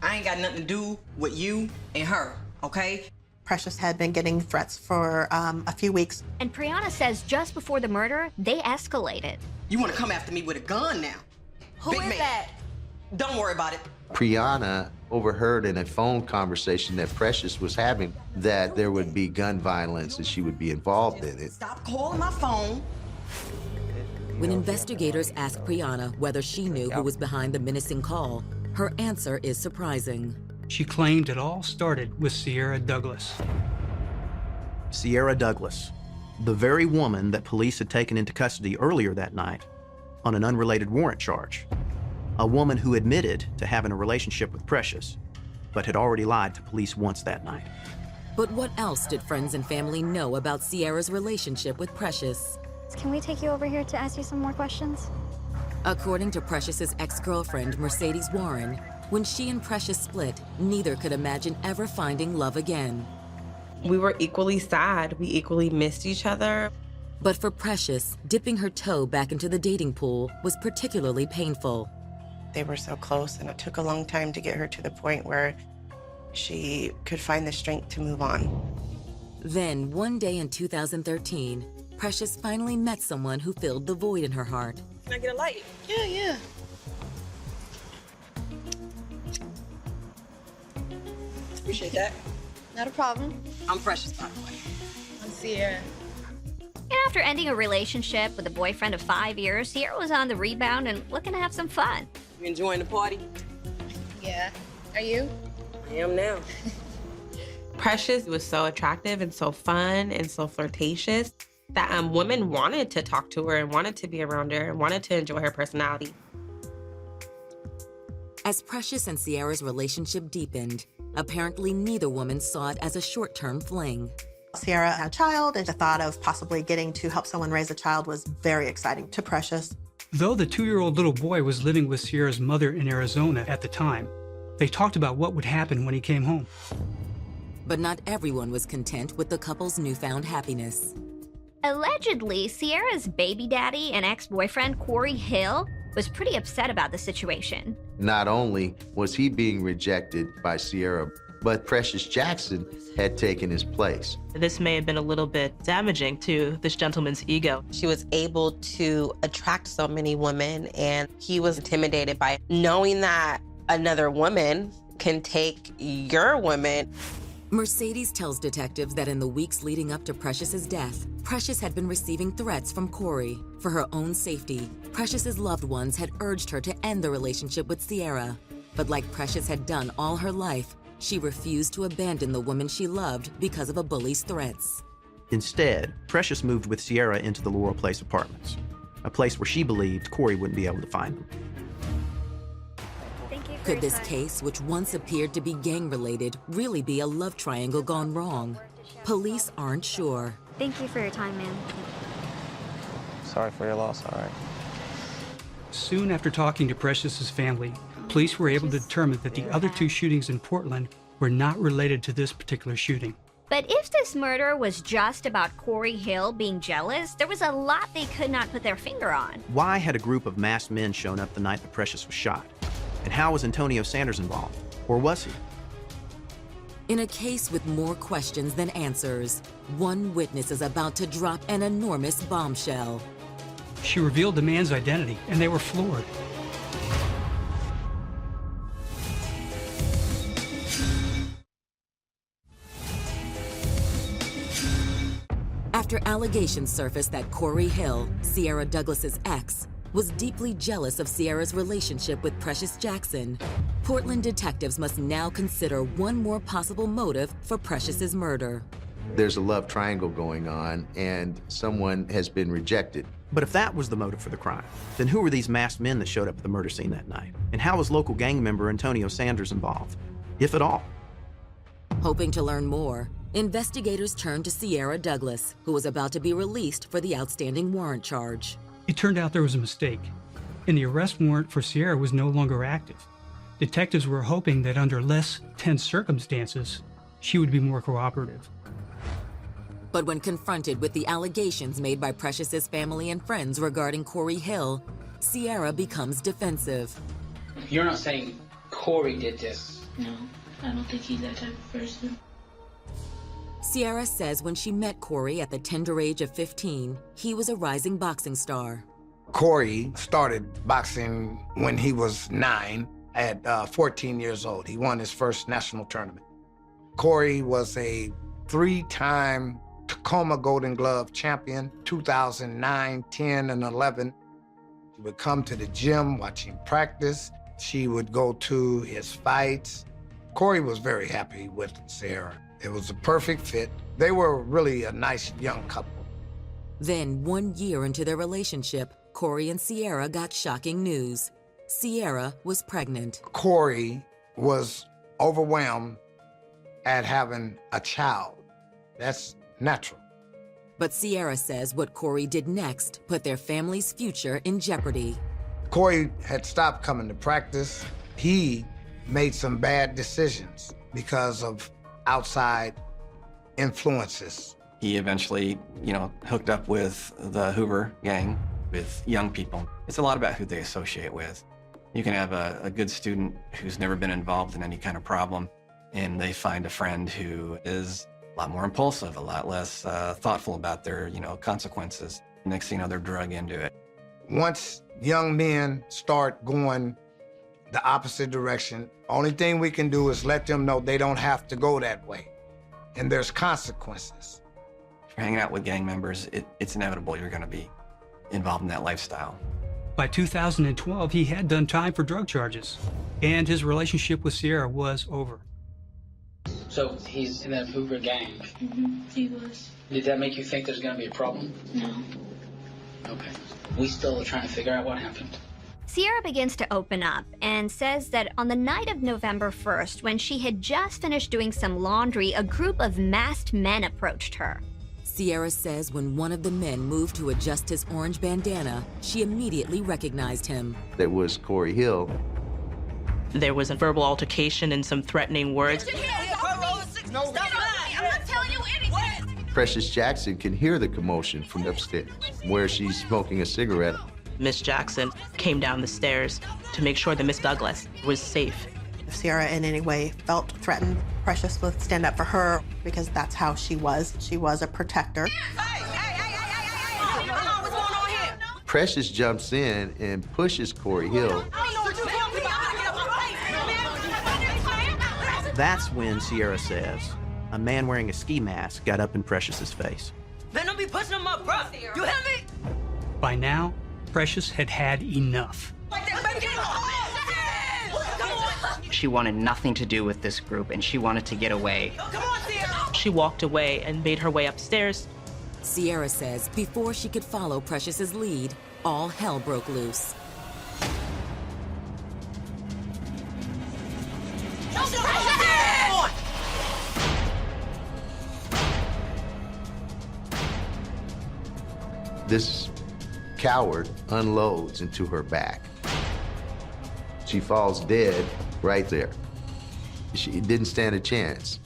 I ain't got nothing to do with you and her, okay? Precious had been getting threats for a few weeks. And Priyanna says just before the murder, they escalated. You want to come after me with a gun now? Who is that? Don't worry about it. Priyanna overheard in a phone conversation that Precious was having that there would be gun violence and she would be involved in it. Stop calling my phone. When investigators ask Priyanna whether she knew who was behind the menacing call, her answer is surprising. She claimed it all started with Sierra Douglas. Sierra Douglas, the very woman that police had taken into custody earlier that night on an unrelated warrant charge. A woman who admitted to having a relationship with Precious, but had already lied to police once that night. But what else did friends and family know about Sierra's relationship with Precious? Can we take you over here to ask you some more questions? According to Precious's ex-girlfriend, Mercedes Warren, when she and Precious split, neither could imagine ever finding love again. We were equally sad. We equally missed each other. But for Precious, dipping her toe back into the dating pool was particularly painful. They were so close, and it took a long time to get her to the point where she could find the strength to move on. Then, one day in 2013, Precious finally met someone who filled the void in her heart. Can I get a light? Yeah. Appreciate that. Not a problem. I'm Precious, by the way. I'm Sierra. And after ending a relationship with a boyfriend of 5 years, Sierra was on the rebound and looking to have some fun. You enjoying the party? Yeah. Are you? I am now. Precious was so attractive and so fun and so flirtatious that women wanted to talk to her and wanted to be around her and wanted to enjoy her personality. As Precious and Sierra's relationship deepened, apparently neither woman saw it as a short-term fling. Sierra had a child, and the thought of possibly getting to help someone raise a child was very exciting to Precious. Though the 2-year-old little boy was living with Sierra's mother in Arizona at the time, they talked about what would happen when he came home. But not everyone was content with the couple's newfound happiness. Allegedly, Sierra's baby daddy and ex-boyfriend, Corey Hill, was pretty upset about the situation. Not only was he being rejected by Sierra, but Precious Jackson had taken his place. This may have been a little bit damaging to this gentleman's ego. She was able to attract so many women, and he was intimidated by knowing that another woman can take your woman. Mercedes tells detectives that in the weeks leading up to Precious's death, Precious had been receiving threats from Corey. For her own safety, Precious's loved ones had urged her to end the relationship with Sierra. But like Precious had done all her life, she refused to abandon the woman she loved because of a bully's threats. Instead, Precious moved with Sierra into the Laurel Place apartments, a place where she believed Corey wouldn't be able to find them. Could this case, which once appeared to be gang-related, really be a love triangle gone wrong? Police aren't sure. Thank you for your time, man. Sorry for your loss, all right. Soon after talking to Precious's family, police were able to determine that the other two shootings in Portland were not related to this particular shooting. But if this murder was just about Corey Hill being jealous, there was a lot they could not put their finger on. Why had a group of masked men shown up the night that Precious was shot? And how was Antonio Sanders involved? Or was he? In a case with more questions than answers, one witness is about to drop an enormous bombshell. She revealed the man's identity, and they were floored. After allegations surfaced that Corey Hill, Sierra Douglas's ex, was deeply jealous of Sierra's relationship with Precious Jackson, Portland detectives must now consider one more possible motive for Precious's murder. There's a love triangle going on, and someone has been rejected. But if that was the motive for the crime, then who were these masked men that showed up at the murder scene that night? And how was local gang member Antonio Sanders involved, if at all? Hoping to learn more, investigators turned to Sierra Douglas, who was about to be released for the outstanding warrant charge. It turned out there was a mistake, and the arrest warrant for Sierra was no longer active. Detectives were hoping that under less tense circumstances, she would be more cooperative. But when confronted with the allegations made by Precious's family and friends regarding Corey Hill, Sierra becomes defensive. You're not saying Corey did this? No, I don't think he's that type of person. Sierra says when she met Corey at the tender age of 15, he was a rising boxing star. Corey started boxing when he was 9, at 14 years old. He won his first national tournament. Corey was a 3-time Tacoma Golden Glove champion, 2009, 10, and 11. He would come to the gym, watch him practice. She would go to his fights. Corey was very happy with Sierra. It was a perfect fit. They were really a nice young couple. Then, 1 year into their relationship, Corey and Sierra got shocking news. Sierra was pregnant. Corey was overwhelmed at having a child. That's natural. But Sierra says what Corey did next put their family's future in jeopardy. Corey had stopped coming to practice. He made some bad decisions because of outside influences. He eventually, hooked up with the Hoover gang, with young people. It's a lot about who they associate with. You can have a good student who's never been involved in any kind of problem, and they find a friend who is a lot more impulsive, a lot less thoughtful about their, consequences. Next thing you know, they're drug into it. Once young men start going the opposite direction, only thing we can do is let them know they don't have to go that way. And there's consequences. If you're hanging out with gang members, it's inevitable you're going to be involved in that lifestyle. By 2012, he had done time for drug charges, and his relationship with Sierra was over. So he's in that Hoover gang? He was. Did that make you think there's going to be a problem? No. Okay. We still are trying to figure out what happened. Sierra begins to open up and says that on the night of November 1st, when she had just finished doing some laundry, a group of masked men approached her. Sierra says when one of the men moved to adjust his orange bandana, she immediately recognized him. That was Corey Hill. There was a verbal altercation and some threatening words. No, I'm not telling you anything. Precious Jackson can hear the commotion from upstairs, where she's smoking a cigarette. Miss Jackson came down the stairs to make sure that Miss Douglas was safe. If Sierra in any way felt threatened, Precious would stand up for her because that's how she was. She was a protector. Precious jumps in and pushes Corey Hill. That's when Sierra says a man wearing a ski mask got up in Precious's face. Man, don't be pushing him up, bro. You hear me? By now, Precious had had enough. She wanted nothing to do with this group, and she wanted to get away. She walked away and made her way upstairs. Sierra says before she could follow Precious's lead, all hell broke loose. This coward unloads into her back. She falls dead right there. She didn't stand a chance.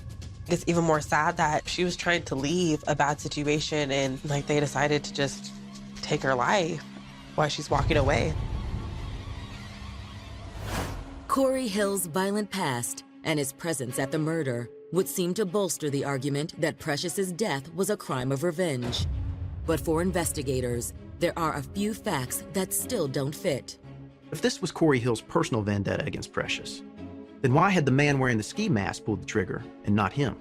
It's even more sad that she was trying to leave a bad situation and like they decided to just take her life while she's walking away. Corey Hill's violent past and his presence at the murder would seem to bolster the argument that Precious's death was a crime of revenge. But for investigators, there are a few facts that still don't fit. If this was Corey Hill's personal vendetta against Precious, then why had the man wearing the ski mask pulled the trigger and not him?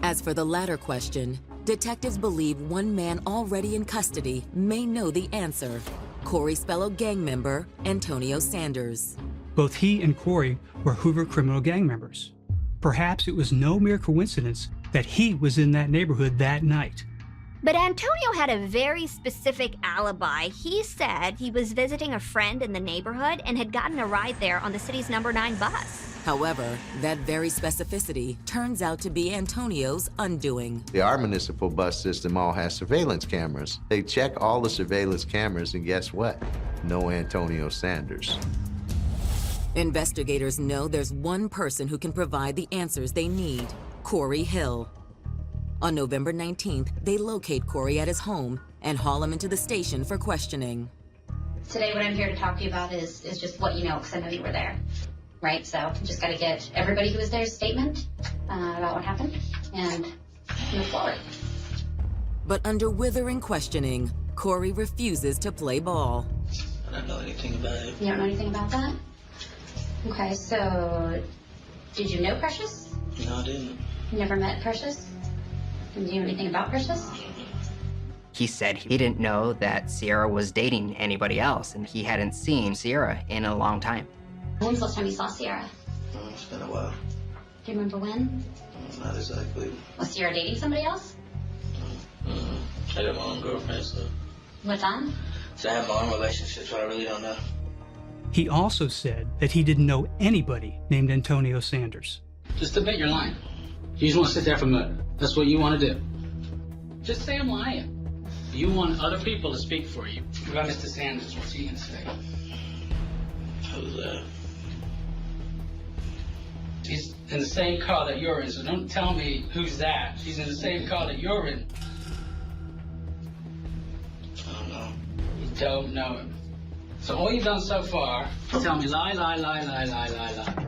As for the latter question, detectives believe one man already in custody may know the answer: Corey's fellow gang member, Antonio Sanders. Both he and Corey were Hoover criminal gang members. Perhaps it was no mere coincidence that he was in that neighborhood that night. But Antonio had a very specific alibi. He said he was visiting a friend in the neighborhood and had gotten a ride there on the city's number 9 bus. However, that very specificity turns out to be Antonio's undoing. Our municipal bus system all has surveillance cameras. They check all the surveillance cameras, and guess what? No Antonio Sanders. Investigators know there's one person who can provide the answers they need: Corey Hill. On November 19th, they locate Corey at his home and haul him into the station for questioning. Today, what I'm here to talk to you about is just what you know, because I know you were there, right? So just got to get everybody who was there's statement about what happened and move forward. But under withering questioning, Corey refuses to play ball. I don't know anything about it. You don't know anything about that? Okay, so did you know Precious? No, I didn't. You never met Precious? Do you know anything about Precious? He said he didn't know that Sierra was dating anybody else, and he hadn't seen Sierra in a long time. When was the last time you saw Sierra? It's been a while. Do you remember when? Not exactly. Was Sierra dating somebody else? I got my own girlfriend, so. What time? So I have my own relationships, but I really don't know. He also said that he didn't know anybody named Antonio Sanders. Just admit you're lying. You just want to sit there for murder. That's what you want to do. Just say I'm lying. You want other people to speak for you. What about Mr. Sanders? What's he going to say? Who's that? She's in the same car that you're in, so don't tell me who's that. She's in the same car that you're in. I don't know. You don't know him. So all you've done so far is tell me lie, lie, lie, lie, lie, lie, lie.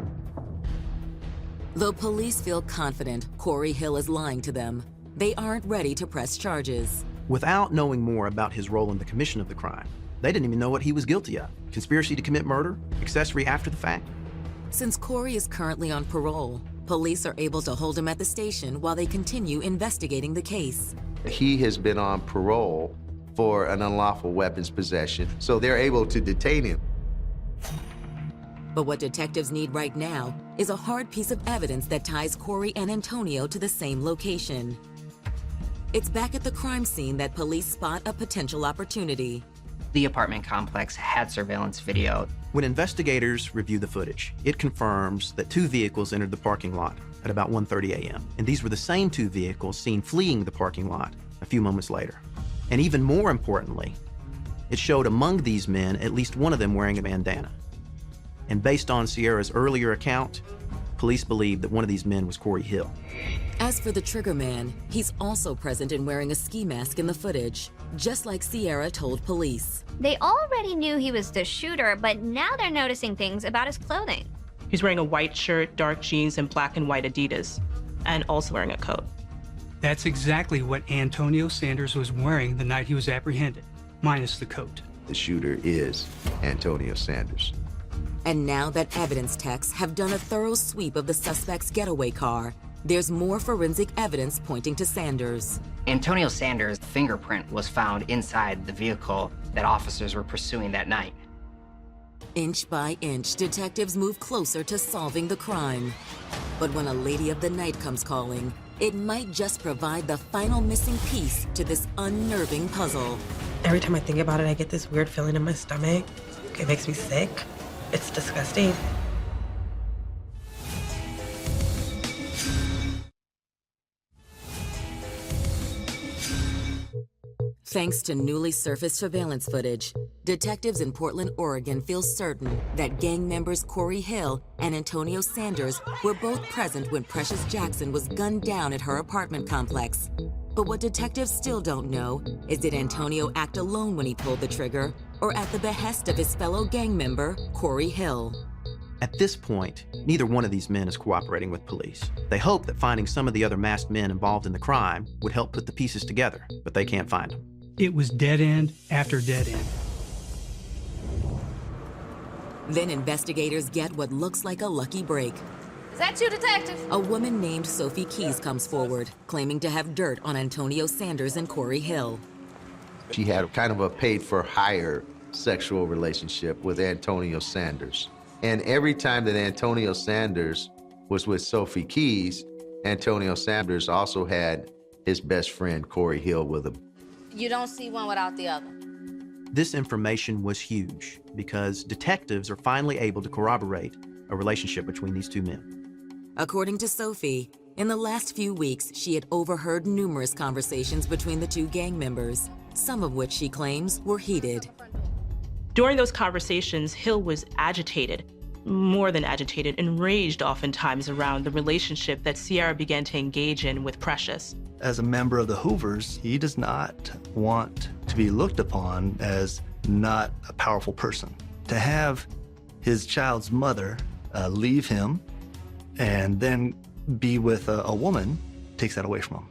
Though police feel confident Corey Hill is lying to them, they aren't ready to press charges. Without knowing more about his role in the commission of the crime, they didn't even know what he was guilty of. Conspiracy to commit murder, accessory after the fact. Since Corey is currently on parole, police are able to hold him at the station while they continue investigating the case. He has been on parole for an unlawful weapons possession, so they're able to detain him. But what detectives need right now is a hard piece of evidence that ties Corey and Antonio to the same location. It's back at the crime scene that police spot a potential opportunity. The apartment complex had surveillance video. When investigators review the footage, it confirms that 2 vehicles entered the parking lot at about 1:30 a.m. And these were the same 2 vehicles seen fleeing the parking lot a few moments later. And even more importantly, it showed among these men at least one of them wearing a bandana. And based on Sierra's earlier account, police believe that one of these men was Corey Hill. As for the trigger man, he's also present and wearing a ski mask in the footage, just like Sierra told police. They already knew he was the shooter, but now they're noticing things about his clothing. He's wearing a white shirt, dark jeans, and black and white Adidas, and also wearing a coat. That's exactly what Antonio Sanders was wearing the night he was apprehended, minus the coat. The shooter is Antonio Sanders. And now that evidence techs have done a thorough sweep of the suspect's getaway car, there's more forensic evidence pointing to Sanders. Antonio Sanders' fingerprint was found inside the vehicle that officers were pursuing that night. Inch by inch, detectives move closer to solving the crime. But when a lady of the night comes calling, it might just provide the final missing piece to this unnerving puzzle. Every time I think about it, I get this weird feeling in my stomach. It makes me sick. It's disgusting. Thanks to newly surfaced surveillance footage, detectives in Portland, Oregon feel certain that gang members Corey Hill and Antonio Sanders were both present when Precious Jackson was gunned down at her apartment complex. But what detectives still don't know is, did Antonio act alone when he pulled the trigger, or at the behest of his fellow gang member, Corey Hill? At this point, neither one of these men is cooperating with police. They hope that finding some of the other masked men involved in the crime would help put the pieces together, but they can't find them. It was dead end after dead end. Then investigators get what looks like a lucky break. Is that you, detective? A woman named Sophie Keys comes forward, claiming to have dirt on Antonio Sanders and Corey Hill. She had kind of a paid-for-hire sexual relationship with Antonio Sanders. And every time that Antonio Sanders was with Sophie Keys, Antonio Sanders also had his best friend, Corey Hill, with him. You don't see one without the other. This information was huge because detectives are finally able to corroborate a relationship between these two men. According to Sophie, in the last few weeks, she had overheard numerous conversations between the two gang members, some of which she claims were heated. During those conversations, Hill was agitated, more than agitated, enraged oftentimes around the relationship that Ciara began to engage in with Precious. As a member of the Hoovers, he does not want to be looked upon as not a powerful person. To have his child's mother leave him and then be with a woman takes that away from him.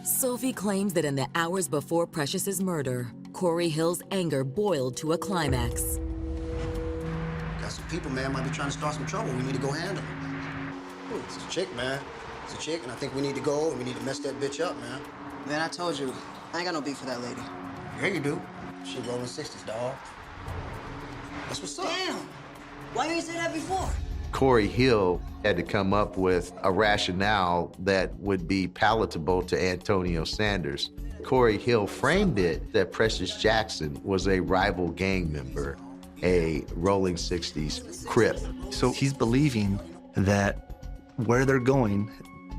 Sophie claims that in the hours before Precious's murder, Corey Hill's anger boiled to a climax. Got some people, man, might be trying to start some trouble. We need to go handle them. Ooh, it's a chick, man. It's a chick, and I think we need to go, and we need to mess that bitch up, man. Man, I told you, I ain't got no beef for that lady. Yeah, you do. She rolling 60s, dog. That's what's up. Damn! Why you ain't say that before? Corey Hill had to come up with a rationale that would be palatable to Antonio Sanders. Corey Hill framed it that Precious Jackson was a rival gang member, a rolling 60s Crip. So he's believing that where they're going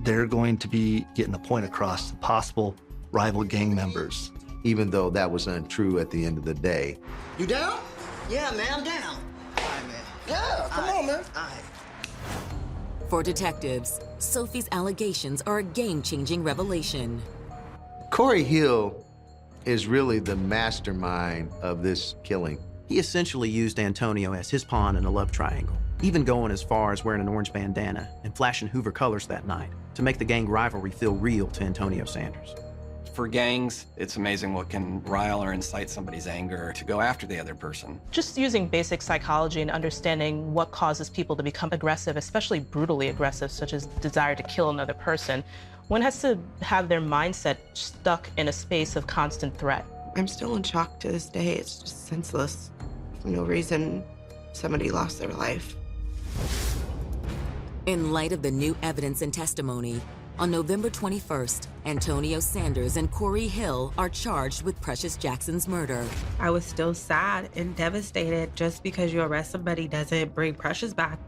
to be getting a point across to possible rival gang members. Even though that was untrue at the end of the day. You down? Yeah, man, I'm down. All right, man. Yeah, come on, man. All right. For detectives, Sophie's allegations are a game-changing revelation. Corey Hill is really the mastermind of this killing. He essentially used Antonio as his pawn in a love triangle, even going as far as wearing an orange bandana and flashing Hoover colors that night to make the gang rivalry feel real to Antonio Sanders. For gangs, it's amazing what can rile or incite somebody's anger to go after the other person. Just using basic psychology and understanding what causes people to become aggressive, especially brutally aggressive, such as desire to kill another person, one has to have their mindset stuck in a space of constant threat. I'm still in shock to this day. It's just senseless. For no reason, somebody lost their life. In light of the new evidence and testimony, on November 21st, Antonio Sanders and Corey Hill are charged with Precious Jackson's murder. I was still sad and devastated. Just because you arrest somebody doesn't bring Precious back.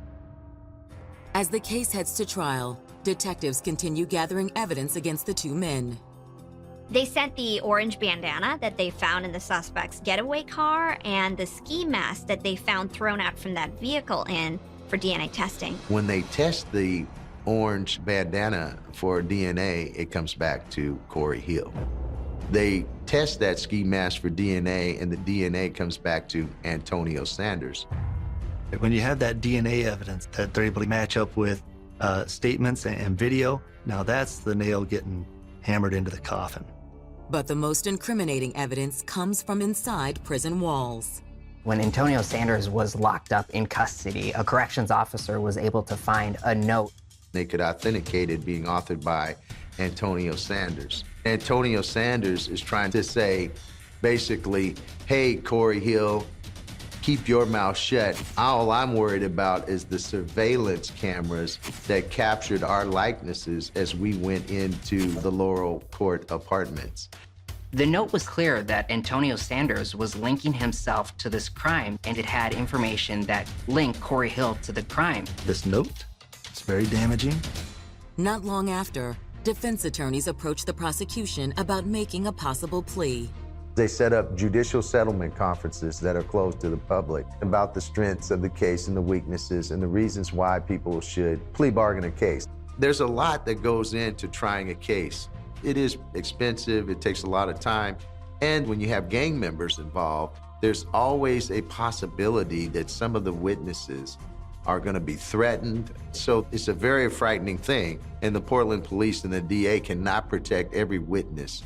As the case heads to trial, detectives continue gathering evidence against the two men. They sent the orange bandana that they found in the suspect's getaway car and the ski mask that they found thrown out from that vehicle in for DNA testing. When they test the orange bandana for DNA, it comes back to Corey Hill. They test that ski mask for DNA, and the DNA comes back to Antonio Sanders. When you have that DNA evidence that they're able to match up with statements and video, now that's the nail getting hammered into the coffin. But the most incriminating evidence comes from inside prison walls. When Antonio Sanders was locked up in custody, a corrections officer was able to find a note. They could authenticate it being authored by Antonio Sanders. Antonio Sanders is trying to say, basically, hey, Corey Hill, keep your mouth shut. All I'm worried about is the surveillance cameras that captured our likenesses as we went into the Laurel Court apartments. The note was clear that Antonio Sanders was linking himself to this crime, and it had information that linked Corey Hill to the crime. This note, it's very damaging. Not long after, defense attorneys approached the prosecution about making a possible plea. They set up judicial settlement conferences that are closed to the public about the strengths of the case and the weaknesses and the reasons why people should plea bargain a case. There's a lot that goes into trying a case. It is expensive, it takes a lot of time, and when you have gang members involved, there's always a possibility that some of the witnesses are going to be threatened. So it's a very frightening thing, and the Portland police and the DA cannot protect every witness.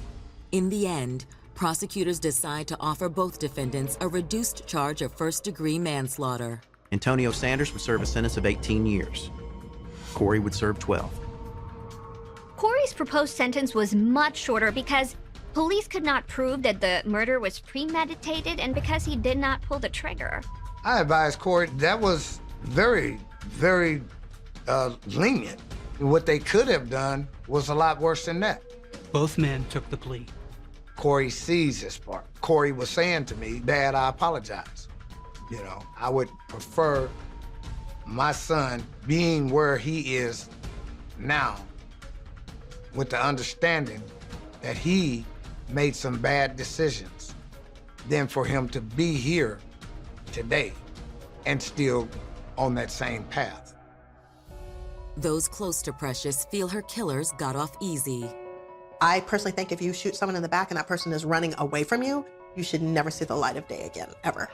In the end, prosecutors decide to offer both defendants a reduced charge of first-degree manslaughter. Antonio Sanders would serve a sentence of 18 years. Corey would serve 12. Corey's proposed sentence was much shorter because police could not prove that the murder was premeditated and because he did not pull the trigger. I advise Corey, that was very, very lenient. What they could have done was a lot worse than that. Both men took the plea. Corey sees this part. Corey was saying to me, Dad, I apologize. You know, I would prefer my son being where he is now with the understanding that he made some bad decisions than for him to be here today and still on that same path. Those close to Precious feel her killers got off easy. I personally think if you shoot someone in the back and that person is running away from you, you should never see the light of day again, ever.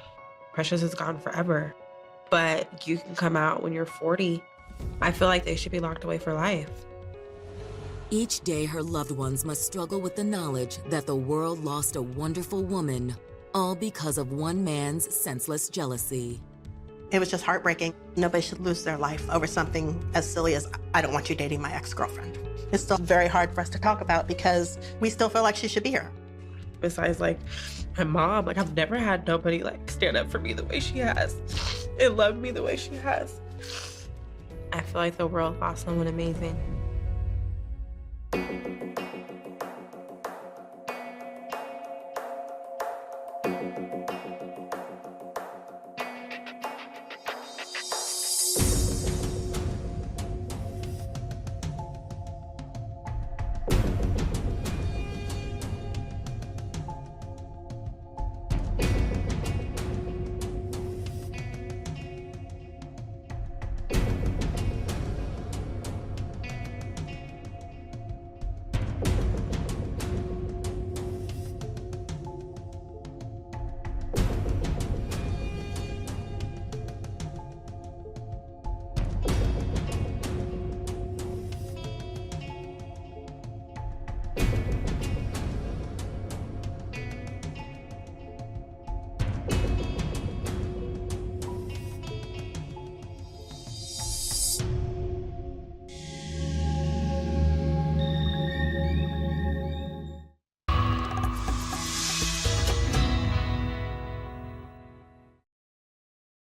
Precious is gone forever, but you can come out when you're 40. I feel like they should be locked away for life. Each day, her loved ones must struggle with the knowledge that the world lost a wonderful woman, all because of one man's senseless jealousy. It was just heartbreaking. Nobody should lose their life over something as silly as, I don't want you dating my ex-girlfriend. It's still very hard for us to talk about because we still feel like she should be here. Besides, like, my mom, like, I've never had nobody, like, stand up for me the way she has and love me the way she has. I feel like the world lost someone amazing.